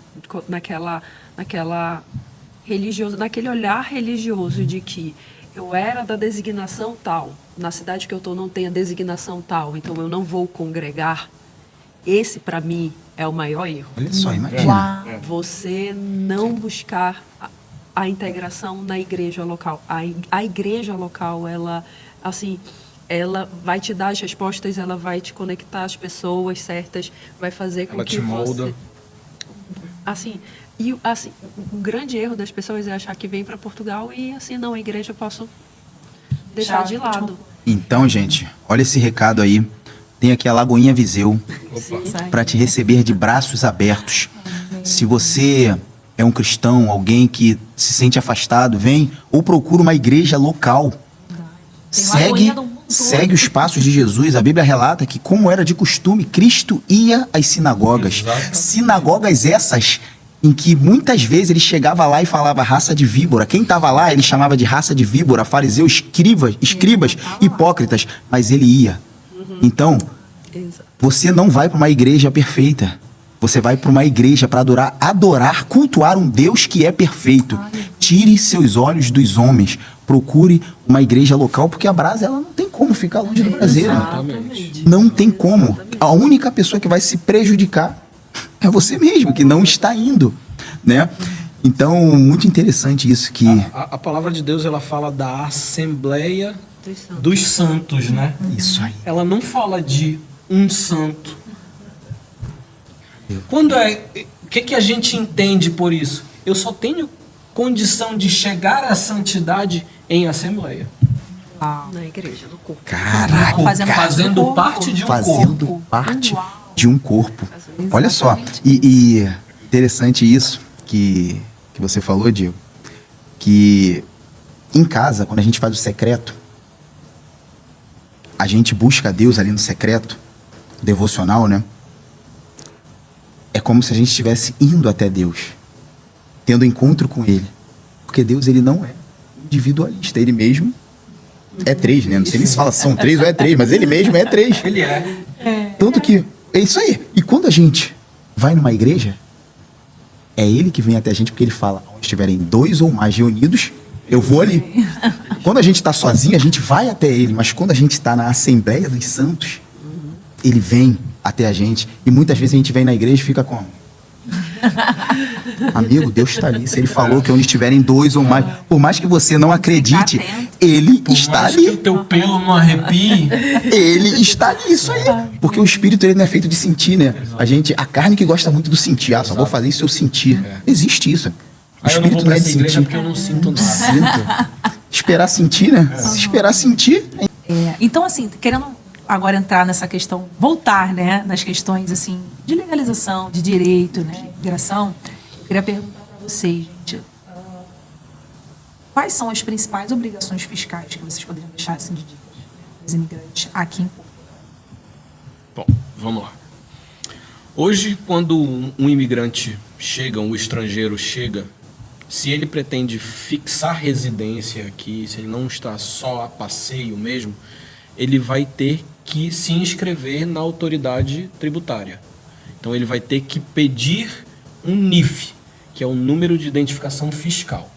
naquele olhar religioso de que eu era da designação tal, na cidade que eu estou não tem a designação tal, então eu não vou congregar, esse para mim é o maior erro. Olha só, imagina. Você não buscar a integração na igreja local. A igreja local, ela, assim, ela vai te dar as respostas, ela vai te conectar às pessoas certas, vai fazer com Ela que te molda. você... Assim, o grande erro das pessoas é achar que vem para Portugal e, assim, não, a igreja eu posso deixar de lado. Então, gente, olha esse recado aí. Tem aqui a Lagoinha Viseu para te receber de braços abertos. Se você é um cristão, alguém que se sente afastado, vem ou procura uma igreja local. Tem Lagoinha do mundo Segue os passos de Jesus. A Bíblia relata que, como era de costume, Cristo ia às sinagogas. Exatamente. Sinagogas essas em que muitas vezes ele chegava lá e falava raça de víbora. Quem estava lá, ele chamava de raça de víbora, fariseus, escribas, hipócritas, mas ele ia. Então, Exato. você não vai para uma igreja perfeita. Você vai para uma igreja para adorar, cultuar um Deus que é perfeito. Tire seus olhos dos homens. Procure uma igreja local, porque a Brasa ela não tem como ficar longe do Brasil. Exatamente. Não tem como. A única pessoa que vai se prejudicar é você mesmo, que não está indo, né? Então, muito interessante isso que... A palavra de Deus, ela fala da Assembleia dos Santos, né? Isso aí. Ela não fala de um santo. O que a gente entende por isso? Eu só tenho condição de chegar à santidade em assembleia. Na igreja, no corpo. Caraca, Fazendo parte de um fazendo corpo. parte de um corpo. Olha só, e interessante isso que você falou, Diego, que em casa, quando a gente faz o secreto, a gente busca Deus ali no secreto, devocional, né? É como se a gente estivesse indo até Deus, tendo encontro com Ele. Porque Deus, ele não é individualista, ele mesmo é três, né? Não sei nem se fala são três ou é três, mas ele mesmo é três. Ele é. Tanto que, é isso aí. E quando a gente vai numa igreja, é ele que vem até a gente, porque ele fala, onde estiverem 2 ou mais reunidos, eu vou ali. Quando a gente está sozinho, a gente vai até ele, mas quando a gente está na Assembleia dos Santos, ele vem até a gente. E muitas vezes a gente vem na igreja e fica como? Amigo, Deus está ali. Se ele falou que onde estiverem 2 ou mais, por mais que você não acredite, ele está Mais que o ali. teu pelo não arrepie. Ele está ali, isso aí. Porque o espírito, ele não é feito de sentir, né? A carne que gosta muito do sentir. Ah, só vou fazer isso se eu sentir. Existe isso. O Aí eu não vou espírito pra não é essa de igreja sentir. porque eu não sinto nada. Sinto. Esperar sentir, né? Se esperar sentir. Então, assim, querendo agora entrar nessa questão, voltar, né, nas questões, assim, de legalização, de direito, né, de imigração, eu queria perguntar para vocês, gente, quais são as principais obrigações fiscais que vocês poderiam deixar, assim, de dicas para os imigrantes aqui em Portugal? Bom, vamos lá. Hoje, quando um imigrante chega, um estrangeiro chega, se ele pretende fixar residência aqui, se ele não está só a passeio mesmo, ele vai ter que se inscrever na autoridade tributária. Então ele vai ter que pedir um NIF, que é o número de identificação fiscal.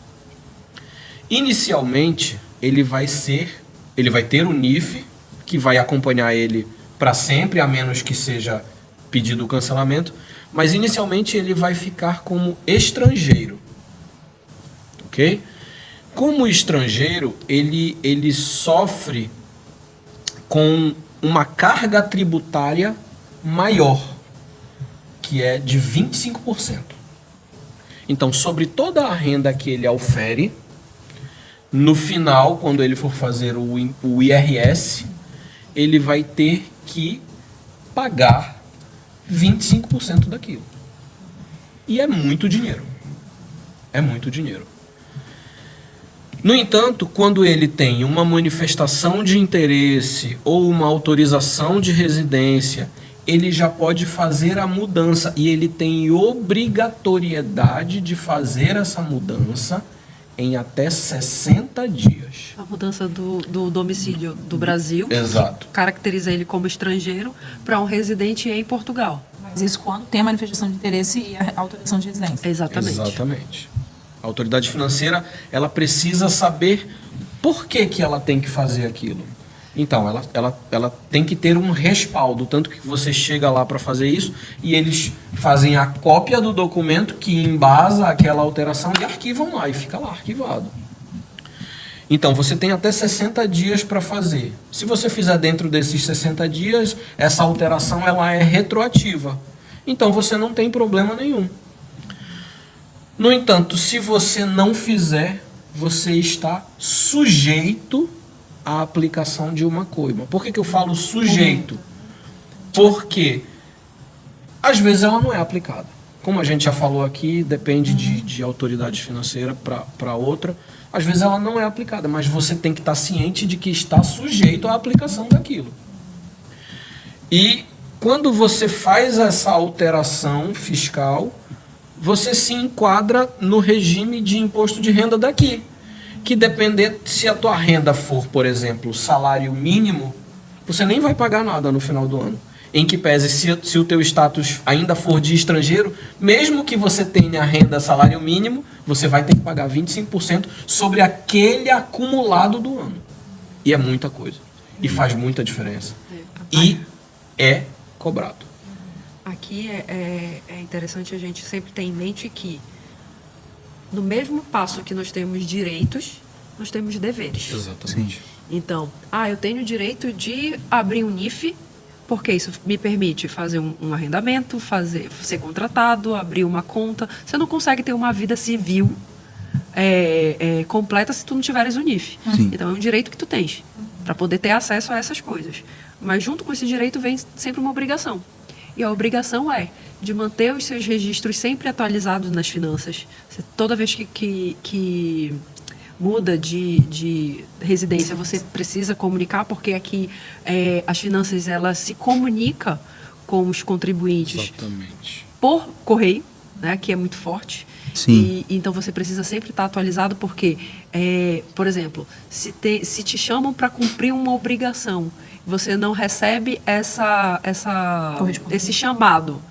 Inicialmente, ele vai ter o NIF, que vai acompanhar ele para sempre, a menos que seja pedido o cancelamento, mas inicialmente ele vai ficar como estrangeiro. Ok? Como estrangeiro, ele sofre com uma carga tributária maior, que é de 25%. Então, sobre toda a renda que ele aufere, no final, quando ele for fazer o IRS, ele vai ter que pagar 25% daquilo. E é muito dinheiro. É muito dinheiro. No entanto, quando ele tem uma manifestação de interesse ou uma autorização de residência, ele já pode fazer a mudança e ele tem obrigatoriedade de fazer essa mudança em até 60 dias. A mudança do domicílio do Brasil Exato. caracteriza ele como estrangeiro para um residente em Portugal. Mas isso quando tem a manifestação de interesse e a autorização de residência. Exatamente. Exatamente. A autoridade financeira, ela precisa saber por que ela tem que fazer aquilo. Então, ela tem que ter um respaldo, tanto que você chega lá para fazer isso e eles fazem a cópia do documento que embasa aquela alteração e arquivam lá, e fica lá arquivado. Então, você tem até 60 dias para fazer. Se você fizer dentro desses 60 dias, essa alteração ela é retroativa. Então, você não tem problema nenhum. No entanto, se você não fizer, você está sujeito à aplicação de uma coima. Por que eu falo sujeito? Porque às vezes ela não é aplicada. Como a gente já falou aqui, depende de autoridade financeira para outra. Às vezes ela não é aplicada, mas você tem que estar ciente de que está sujeito à aplicação daquilo. E quando você faz essa alteração fiscal, você se enquadra no regime de imposto de renda daqui. Que depender, se a tua renda for, por exemplo, salário mínimo, você nem vai pagar nada no final do ano. Em que pese, se o teu status ainda for de estrangeiro, mesmo que você tenha renda salário mínimo, você vai ter que pagar 25% sobre aquele acumulado do ano. E é muita coisa. E faz muita diferença. E é cobrado. Aqui é interessante a gente sempre ter em mente que, no mesmo passo que nós temos direitos, nós temos deveres. Exatamente. Então, eu tenho o direito de abrir um NIF, porque isso me permite fazer um arrendamento, ser contratado, abrir uma conta. Você não consegue ter uma vida civil completa se tu não tiveres o NIF. Sim. Então é um direito que tu tens para poder ter acesso a essas coisas. Mas junto com esse direito vem sempre uma obrigação. E a obrigação é de manter os seus registros sempre atualizados nas finanças. Toda vez que muda de residência, você precisa comunicar, porque aqui as finanças ela se comunica com os contribuintes Exatamente. por correio, né, que é muito forte. Sim. E então você precisa sempre estar atualizado, porque, por exemplo, se te chamam para cumprir uma obrigação, você não recebe esse chamado,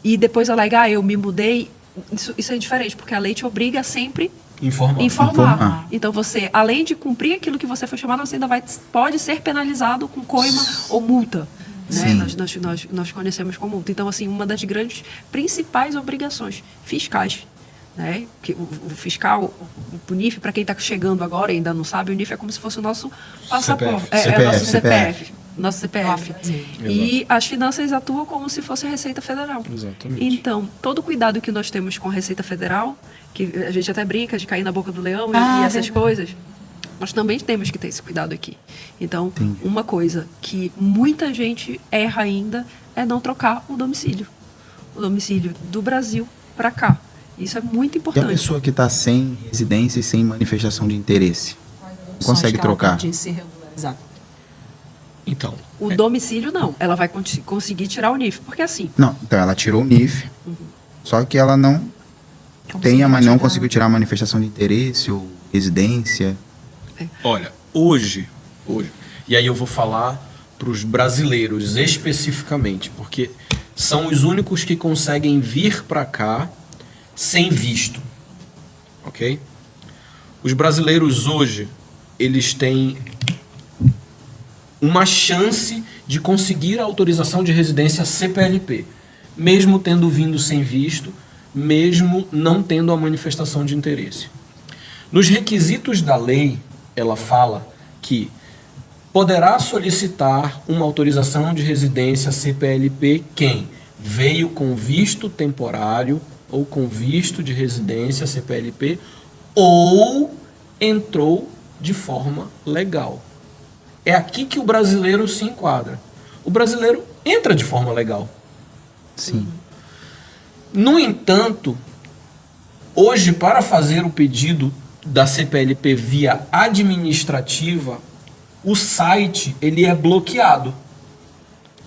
e depois alegar, eu me mudei, isso é diferente, porque a lei te obriga sempre informar. Então você, além de cumprir aquilo que você foi chamado, você ainda pode ser penalizado com coima ou multa. Né? Nós conhecemos como multa. Então, assim, uma das grandes, principais obrigações fiscais, né? Que o fiscal, o NIF, para quem está chegando agora e ainda não sabe, o NIF é como se fosse o nosso passaporte. É o nosso CPF. Nosso CPF. E as finanças atuam como se fosse a Receita Federal. Exatamente. Então, todo o cuidado que nós temos com a Receita Federal, que a gente até brinca de cair na boca do leão e essas coisas, nós também temos que ter esse cuidado aqui. Então, uma coisa que muita gente erra ainda é não trocar o domicílio. O domicílio do Brasil para cá. Isso é muito E a importante. pessoa que está sem residência e sem manifestação de interesse? Consegue trocar? De se regularizar. Então, O domicílio, não. Ela vai conseguir tirar o NIF. Porque assim, Não, então ela tirou o NIF, só que ela não mas não conseguiu tirar a manifestação de interesse ou residência. olha, hoje, e aí eu vou falar para os brasileiros especificamente, porque são os únicos que conseguem vir para cá sem visto, ok? Os brasileiros hoje, eles têm uma chance de conseguir a autorização de residência CPLP, mesmo tendo vindo sem visto, mesmo não tendo a manifestação de interesse. Nos requisitos da lei, ela fala que poderá solicitar uma autorização de residência CPLP quem veio com visto temporário ou com visto de residência CPLP ou entrou de forma legal. É aqui que o brasileiro se enquadra. O brasileiro entra de forma legal. Sim. No entanto, hoje, para fazer o pedido da CPLP via administrativa, o site ele é bloqueado.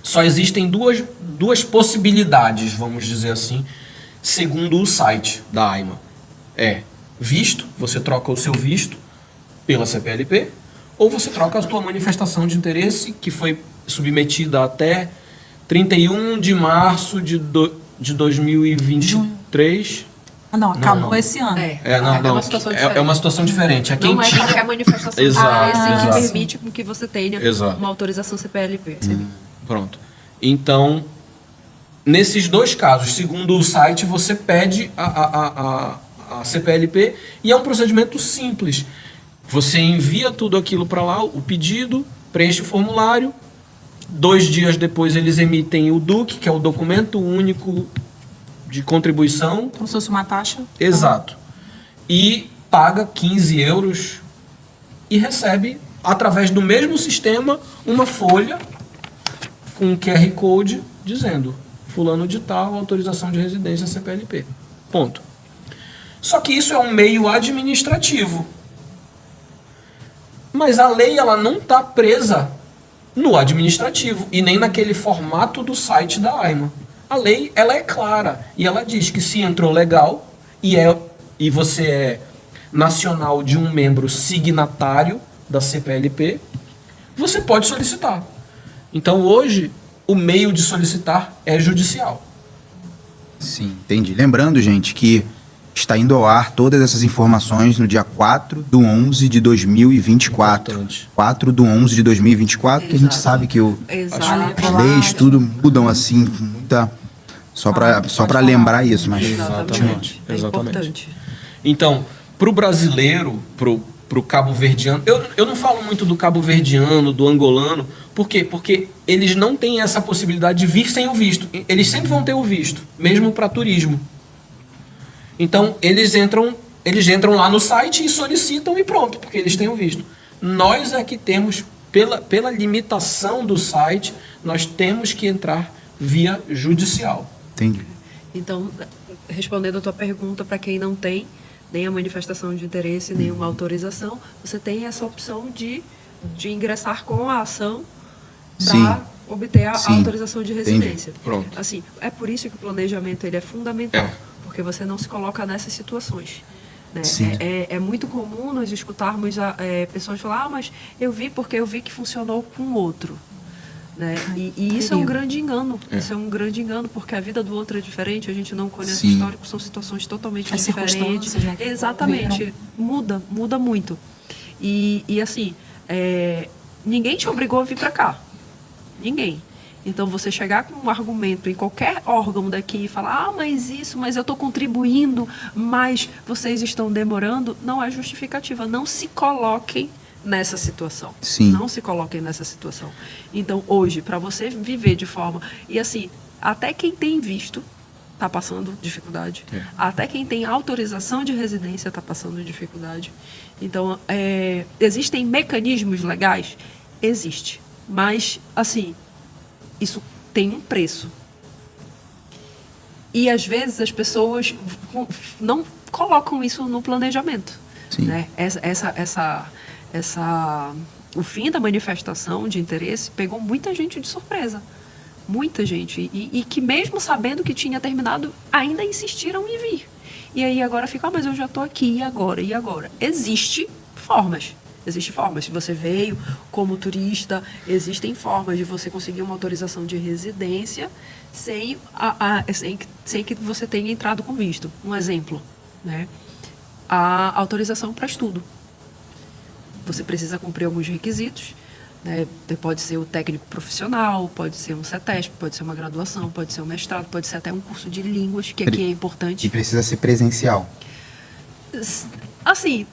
Só existem duas possibilidades, vamos dizer assim, segundo o site da AIMA. É visto, você troca o seu visto pela CPLP, ou você troca a sua manifestação de interesse, que foi submetida até 31 de março de 2023. Não, acabou não. esse ano. uma situação diferente. É uma situação diferente. Não é qualquer manifestação Exato, de interesse exato. que permite que você tenha uma autorização CPLP. Pronto. Então, nesses dois casos, segundo o site, você pede a CPLP e é um procedimento simples. Você envia tudo aquilo para lá, o pedido, preenche o formulário, 2 dias depois eles emitem o DUC, que é o Documento Único de Contribuição. Como se fosse uma taxa. Exato. E paga 15 euros e recebe, através do mesmo sistema, uma folha com um QR Code dizendo fulano de tal, autorização de residência CPLP. Ponto. Só que isso é um meio administrativo. Mas a lei ela não está presa no administrativo e nem naquele formato do site da AIMA. A lei ela é clara e ela diz que se entrou legal e você é nacional de um membro signatário da CPLP, você pode solicitar. Então hoje o meio de solicitar é judicial. Sim, entendi. Lembrando, gente, que está indo ao ar todas essas informações no dia 4/11 de 2024. Importante. 4/11 de 2024, que a gente sabe que as leis tudo mudam assim, com muita... Só para lembrar isso, mas... Exatamente. É importante. Então, para o brasileiro, para o cabo-verdiano, eu não falo muito do cabo-verdiano, do angolano, por quê? Porque eles não têm essa possibilidade de vir sem o visto. Eles sempre vão ter o visto, mesmo para turismo. Então, eles entram eles entram lá no site e solicitam e pronto, porque eles têm o visto. Nós é que temos, pela limitação do site, nós temos que entrar via judicial. Entendi. Então, respondendo a tua pergunta, para quem não tem nem a manifestação de interesse, nem uma autorização, você tem essa opção de ingressar com a ação Sim. para obter a Sim. autorização de residência. Pronto. Assim, é por isso que o planejamento ele é fundamental, É. porque você não se coloca nessas situações. Né? Sim. É muito comum nós escutarmos pessoas falar, mas eu vi porque eu vi que funcionou com o outro. Né? E isso é um grande engano. Isso é um grande engano, porque a vida do outro é diferente, a gente não conhece Sim. o histórico, são situações totalmente As diferentes. circunstâncias, né, que Exatamente. Muda muito. E assim, ninguém te obrigou a vir para cá. Ninguém. Então, você chegar com um argumento em qualquer órgão daqui e falar, mas eu estou contribuindo, mas vocês estão demorando, não é justificativa. Não se coloquem nessa situação. Sim. Não se coloquem nessa situação. Então, hoje, para você viver de forma... E assim, até quem tem visto está passando dificuldade. Até quem tem autorização de residência está passando dificuldade. Então, existem mecanismos legais? Existe. Mas, assim, isso tem um preço. E, às vezes, as pessoas não colocam isso no planejamento. Sim. Né? O fim da manifestação de interesse pegou muita gente de surpresa. Muita gente. E que mesmo sabendo que tinha terminado, ainda insistiram em vir. E aí agora fica, mas eu já estou aqui, e agora? E agora? Existem formas. Se você veio como turista, existem formas de você conseguir uma autorização de residência sem que você tenha entrado com visto. Um exemplo, né? A autorização para estudo. Você precisa cumprir alguns requisitos, né? Pode ser o técnico profissional, pode ser um CETESP, pode ser uma graduação, pode ser um mestrado, pode ser até um curso de línguas, que aqui é importante. E precisa ser presencial. Assim,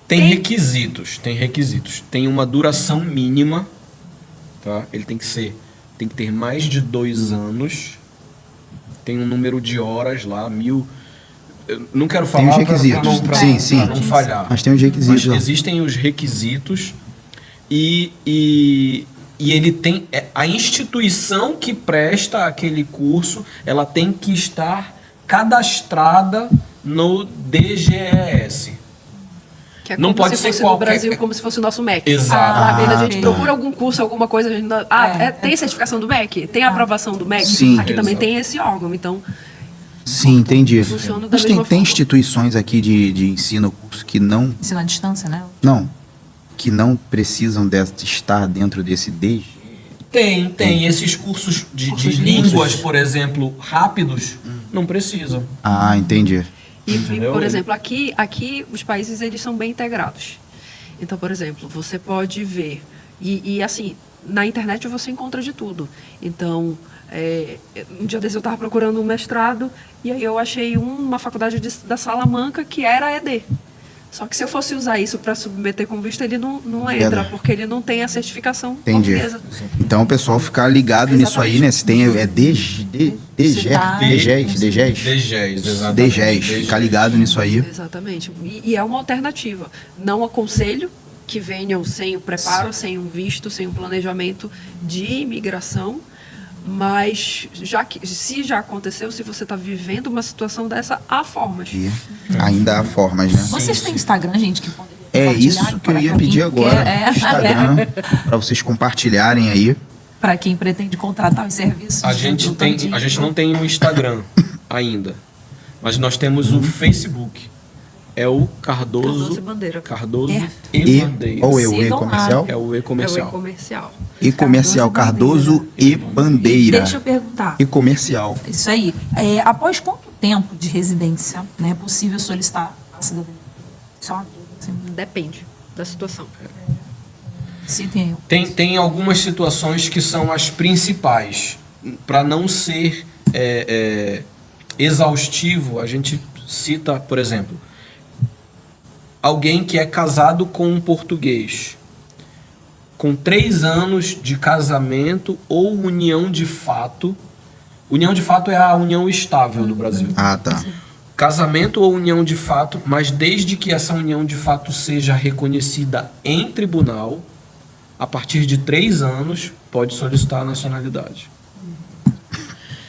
Tem requisitos. Tem uma duração mínima, tá? Ele tem que ter mais de 2 anos. Tem um número de horas lá, 1000. Eu não quero falar os requisitos. Sim. pra não falhar. Mas tem os requisitos. Mas existem os requisitos e ele tem a instituição que presta aquele curso, ela tem que estar cadastrada no DGES. que é Não como pode se ser fosse qualquer- no Brasil, como se fosse o nosso MEC. Exato. A gente ok. procura algum curso, alguma coisa, a gente tem certificação do MEC? Tem aprovação do MEC? Sim. Aqui também Exato. tem esse órgão, então... Sim, entendi. Funciona da Mas mesma tem forma. instituições aqui de ensino curso que não, Ensino à distância, né? que não precisam estar dentro desse DG. Tem. Esses cursos de línguas, por exemplo, rápidos, não precisam. Ah, entendi. E, Entendeu? por exemplo, aqui os países eles são bem integrados. Então, por exemplo, você pode ver, e assim, na internet você encontra de tudo. Então, um dia desse eu estava procurando um mestrado, e aí eu achei uma faculdade da Salamanca que era ED. Só que se eu fosse usar isso para submeter com visto, ele não entra, Entra. porque ele não tem a certificação Entendi. portuguesa. Então o pessoal ficar ligado nisso aí, né? Se tem DGES, DGES, exatamente. DGES, ficar ligado nisso aí. Exatamente. E é uma alternativa. Não aconselho que venham sem o preparo, sem um visto, sem um planejamento de imigração, mas se já aconteceu, se você está vivendo uma situação dessa, há formas. E ainda há formas, né? Vocês têm Instagram, gente, que poderia É compartilhar isso que eu para ia quem pedir agora. quer- Instagram, para vocês compartilharem aí. Para quem pretende contratar os serviços. A gente não tem um Instagram ainda, mas nós temos o Facebook. É o Cardoso e Bandeira. Cardoso É. e Bandeira. Ou eu, Sigam e-comercial? É o É o e-comercial. e-comercial. E-comercial, Cardoso e Bandeira. Deixa eu perguntar. E-comercial. Isso aí. Após quanto tempo de residência, né, é possível solicitar a cidadania? Só uma dúvida, assim. Depende da situação. Se tem. Tem algumas situações que são as principais. Para não ser exaustivo, a gente cita, por exemplo, alguém que é casado com um português, com 3 anos de casamento ou união de fato. União de fato é a união estável do Brasil. Ah, tá. casamento ou união de fato, mas desde que essa união de fato seja reconhecida em tribunal, a partir de 3 anos, pode solicitar a nacionalidade.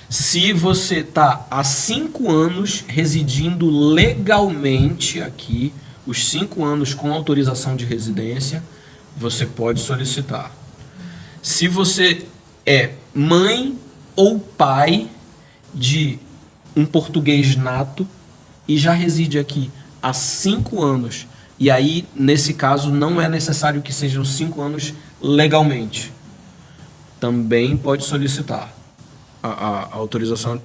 Se você está há 5 anos residindo legalmente aqui, os 5 anos com autorização de residência, você pode solicitar. Se você é mãe ou pai de um português nato e já reside aqui há 5 anos, e aí, nesse caso, não é necessário que sejam 5 anos legalmente, também pode solicitar a autorização,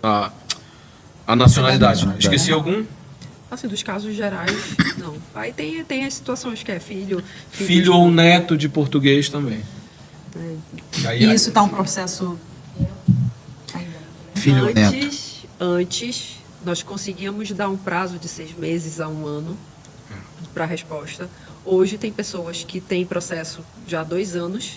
a nacionalidade. Esqueci algum? Assim, dos casos gerais, não. Aí tem as situações que é filho Filho ou neto de português também. E isso está um processo... Filho ou neto. Antes, nós conseguíamos dar um prazo de 6 meses a 1 ano para a resposta. Hoje tem pessoas que têm processo já há 2 anos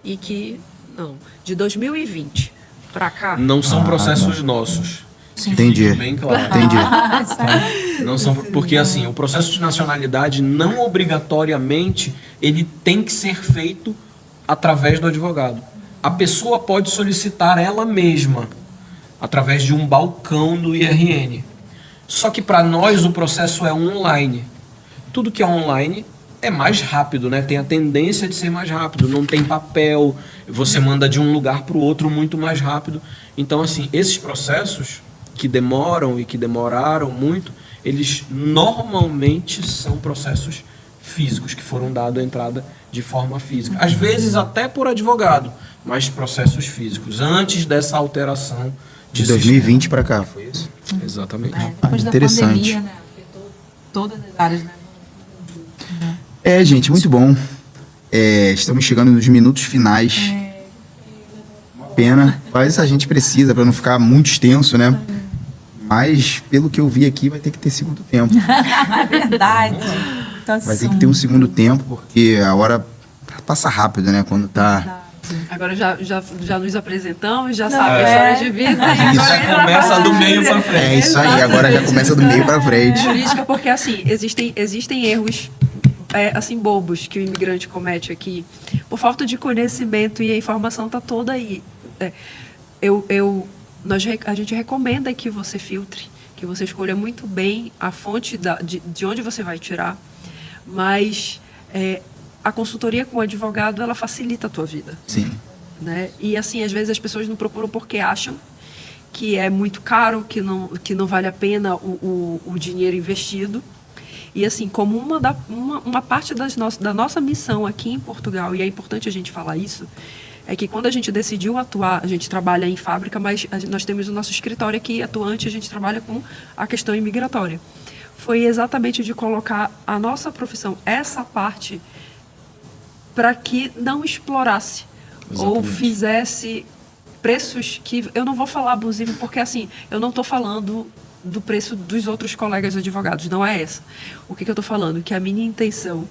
e que, não, de 2020 para cá... Não são processos nossos. Que Entendi. fique bem claro. Entendi. Não são, porque assim, o processo de nacionalidade não obrigatoriamente ele tem que ser feito através do advogado. A pessoa pode solicitar ela mesma através de um balcão do IRN. Só que para nós o processo é online. Tudo que é online é mais rápido, né? Tem a tendência de ser mais rápido, não tem papel, você manda de um lugar para o outro muito mais rápido. Então, assim, esses processos que demoram e que demoraram muito, eles normalmente são processos físicos, que foram dados a entrada de forma física. Às vezes até por advogado, mas processos físicos, antes dessa alteração De 2020 para cá, foi isso? Exatamente. Depois da Interessante. pandemia, né? Afetou todas as áreas, né? Gente, muito bom. Estamos chegando nos minutos finais. Uma pena, mas a gente precisa para não ficar muito extenso, né? Mas, pelo que eu vi aqui, vai ter que ter segundo tempo. É verdade. Então, Vai ter que ter um segundo tempo, porque a hora passa rápido, né? Quando tá... Agora já nos apresentamos, já sabe a história de vida. Isso começa do meio para frente. É isso aí, agora já começa do meio para frente. Jurídica, porque assim, existem erros assim, bobos que o imigrante comete aqui, por falta de conhecimento, e a informação está toda aí. A gente recomenda que você filtre, que você escolha muito bem a fonte de onde você vai tirar, mas a consultoria com o advogado, ela facilita a tua vida. Sim. Né? E assim, às vezes as pessoas não procuram porque acham que é muito caro, que não vale a pena o dinheiro investido. E assim, como uma parte da nossa missão aqui em Portugal, e é importante a gente falar isso, é que quando a gente decidiu atuar, a gente trabalha em fábrica, mas nós temos o nosso escritório aqui atuante, a gente trabalha com a questão imigratória. Foi exatamente de colocar a nossa profissão, essa parte, para que não explorasse. Exatamente. Ou fizesse preços que... Eu não vou falar abusivo, porque assim, eu não estou falando do preço dos outros colegas advogados, não é essa. O que eu estou falando? Que a minha intenção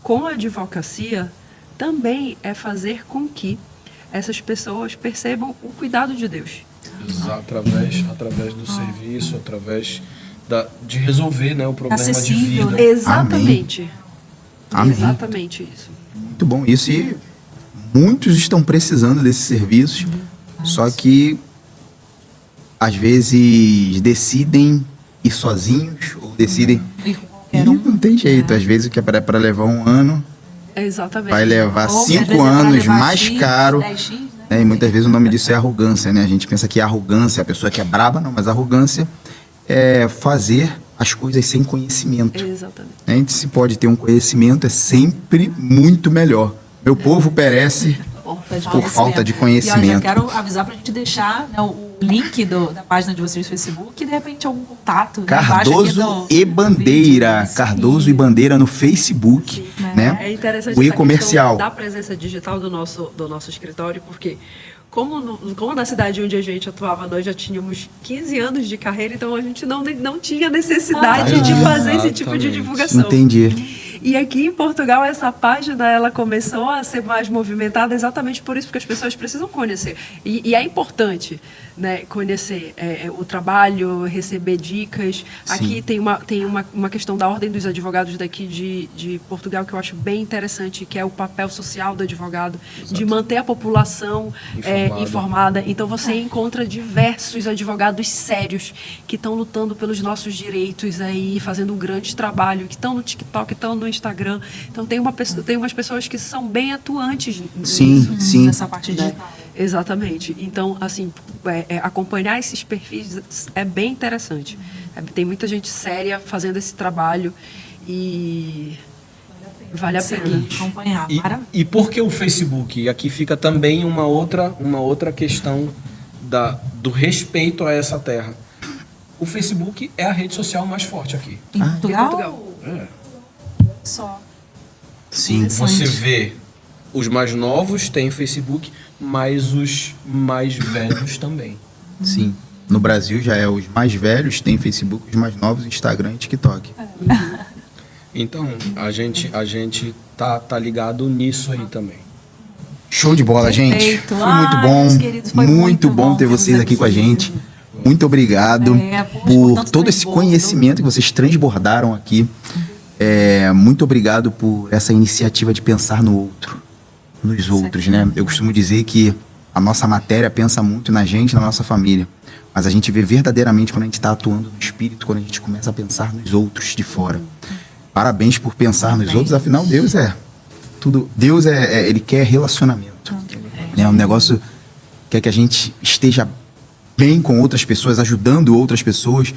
com a advocacia também é fazer com que essas pessoas percebam o cuidado de Deus. Através do serviço, através de resolver, né, o problema acessível, de vida. Né? Exatamente. Amém. Exatamente isso. Muito bom isso, e muitos estão precisando desses serviços, só que às vezes decidem ir sozinhos ou decidem e não tem jeito, às vezes o que é para levar 1 ano Exatamente. vai levar Ou, 5 anos, mais X, caro, 10X, né? E muitas vezes o nome disso é arrogância, né? A gente pensa que arrogância, a pessoa que é braba, não, mas arrogância é fazer as coisas sem conhecimento. Exatamente. A gente, se pode ter um conhecimento, é sempre muito melhor. Meu povo perece por falta de E eu já conhecimento. quero avisar pra gente deixar, né, o link da página de vocês no Facebook e de repente algum contato. Né, Cardoso e Bandeira. Cardoso e Bandeira no Facebook, né? É interessante o essa e-comercial. questão da presença digital do nosso escritório, porque como na cidade onde a gente atuava, nós já tínhamos 15 anos de carreira, então a gente não tinha necessidade de fazer esse tipo de divulgação. Entendi. E aqui em Portugal, essa página ela começou a ser mais movimentada exatamente por isso, porque as pessoas precisam conhecer. E é importante, né, conhecer o trabalho, receber dicas. Sim. Aqui tem uma questão da Ordem dos Advogados daqui de Portugal que eu acho bem interessante, que é o papel social do advogado, de manter a população informada. Então, você encontra diversos advogados sérios que estão lutando pelos nossos direitos aí, fazendo um grande trabalho, que estão no TikTok, estão no Instagram. Então, tem umas pessoas que são bem atuantes nisso. Nessa parte digital. Exatamente. Então, assim, acompanhar esses perfis é bem interessante. Tem muita gente séria fazendo esse trabalho e vale a pena. Acompanhar. E por que o Facebook? E aqui fica também uma outra questão do respeito a essa terra. O Facebook é a rede social mais forte aqui. Em Portugal? Em Portugal. Só. Sim. Você vê os mais novos têm Facebook, mas os mais velhos também. Sim. No Brasil já é os mais velhos, tem Facebook, os mais novos, Instagram e TikTok. Então, a gente tá ligado nisso aí também. Show de bola, gente. Perfeito. Foi muito bom. Meus queridos, foi muito bom ter vocês aqui com a gente. Muito obrigado por tanto todo esse transbordo. conhecimento que vocês transbordaram aqui. Muito obrigado por essa iniciativa de pensar no outro, nos outros, né? Eu costumo dizer que a nossa matéria pensa muito na gente, na nossa família. Mas a gente vê verdadeiramente quando a gente está atuando no espírito, quando a gente começa a pensar nos outros de fora. Parabéns por pensar nos outros, afinal Deus é tudo. Deus ele quer relacionamento. É um negócio que quer que a gente esteja bem com outras pessoas, ajudando outras pessoas.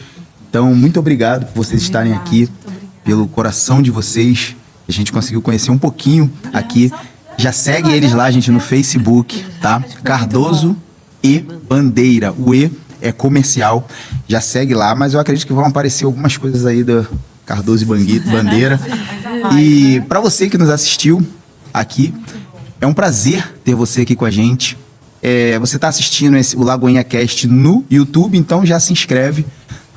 Então, muito obrigado por vocês estarem aqui, pelo coração de vocês. A gente conseguiu conhecer um pouquinho aqui. Já segue eles lá, gente, no Facebook, tá? Cardoso e Bandeira. O E é comercial. Já segue lá, mas eu acredito que vão aparecer algumas coisas aí do Cardoso e Bandeira. E para você que nos assistiu aqui, é um prazer ter você aqui com a gente. Você está assistindo o Lagoinha Cast no YouTube, então já se inscreve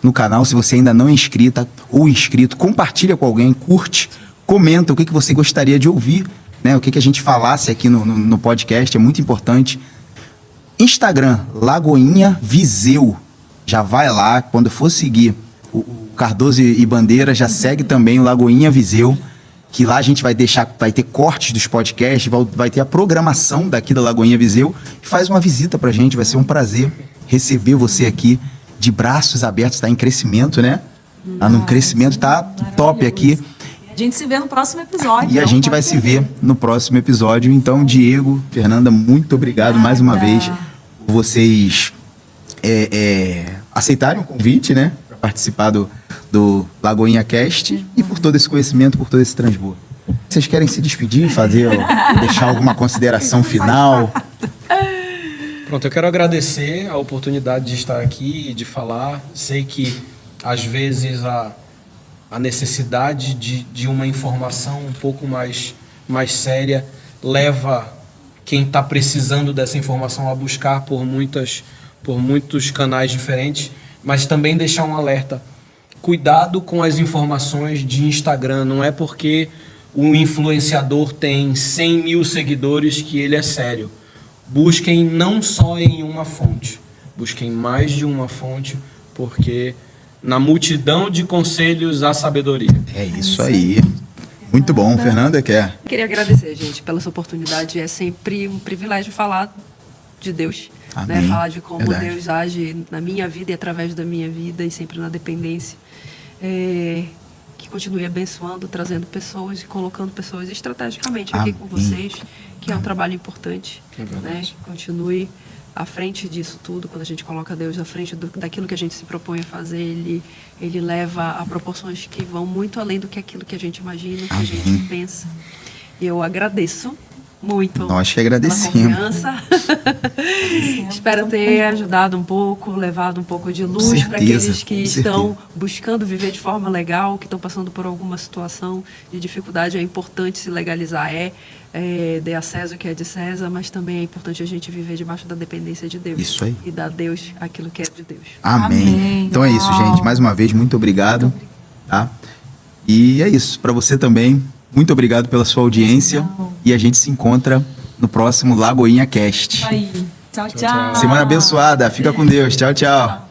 no canal. Se você ainda não é inscrita ou inscrito, compartilha com alguém, curte, comenta o que você gostaria de ouvir, né? O que a gente falasse aqui no podcast, é muito importante. Instagram, Lagoinha Viseu. Já vai lá, quando for seguir o Cardoso e Bandeira, já segue também o Lagoinha Viseu, que lá a gente vai ter cortes dos podcasts, vai ter a programação daqui da Lagoinha Viseu. Faz uma visita pra gente, vai ser um prazer receber você aqui de braços abertos. Tá em crescimento, né? Tá num crescimento, tá top aqui. A gente se vê no próximo episódio. E a gente vai se ver no próximo episódio. Então, Diego, Fernanda, muito obrigado mais uma vez por vocês aceitarem o convite, né? Para participar do Lagoinha Cast e por todo esse conhecimento, por todo esse transbordo. Vocês querem se despedir, deixar alguma consideração final? Pronto, eu quero agradecer a oportunidade de estar aqui e de falar. Sei que, às vezes, a necessidade de uma informação um pouco mais séria leva quem está precisando dessa informação a buscar por muitos canais diferentes, mas também deixar um alerta. Cuidado com as informações de Instagram. Não é porque o influenciador tem 100 mil seguidores que ele é sério. Busquem não só em uma fonte, busquem mais de uma fonte, porque na multidão de conselhos há sabedoria. É isso aí. Muito bom. Fernanda, quer? Queria agradecer, gente, pela essa oportunidade. É sempre um privilégio falar de Deus, né? Falar de como Verdade. Deus age na minha vida e através da minha vida e sempre na dependência. Que continue abençoando, trazendo pessoas e colocando pessoas estrategicamente aqui com vocês, que é um trabalho importante, né? Que continue à frente disso tudo. Quando a gente coloca Deus à frente daquilo que a gente se propõe a fazer, ele leva a proporções que vão muito além do que aquilo que a gente imagina, que a gente pensa. E eu agradeço muito. Nós que agradecemos. Pela confiança. Espero ter ajudado um pouco, levado um pouco de luz certeza, para aqueles que com estão certeza. buscando viver de forma legal, que estão passando por alguma situação de dificuldade. É importante se legalizar, dê a César o que é de César, mas também é importante a gente viver debaixo da dependência de Deus. Isso aí. E dar a Deus aquilo que é de Deus. Amém. Então é isso, gente. Mais uma vez, muito obrigado. Tá? E é isso. Para você também, Muito obrigado pela sua audiência. Não. E a gente se encontra no próximo Lagoinha Cast. Aí. Tchau, Tchau, tchau. tchau. Semana abençoada. Fica com Deus. Tchau, tchau.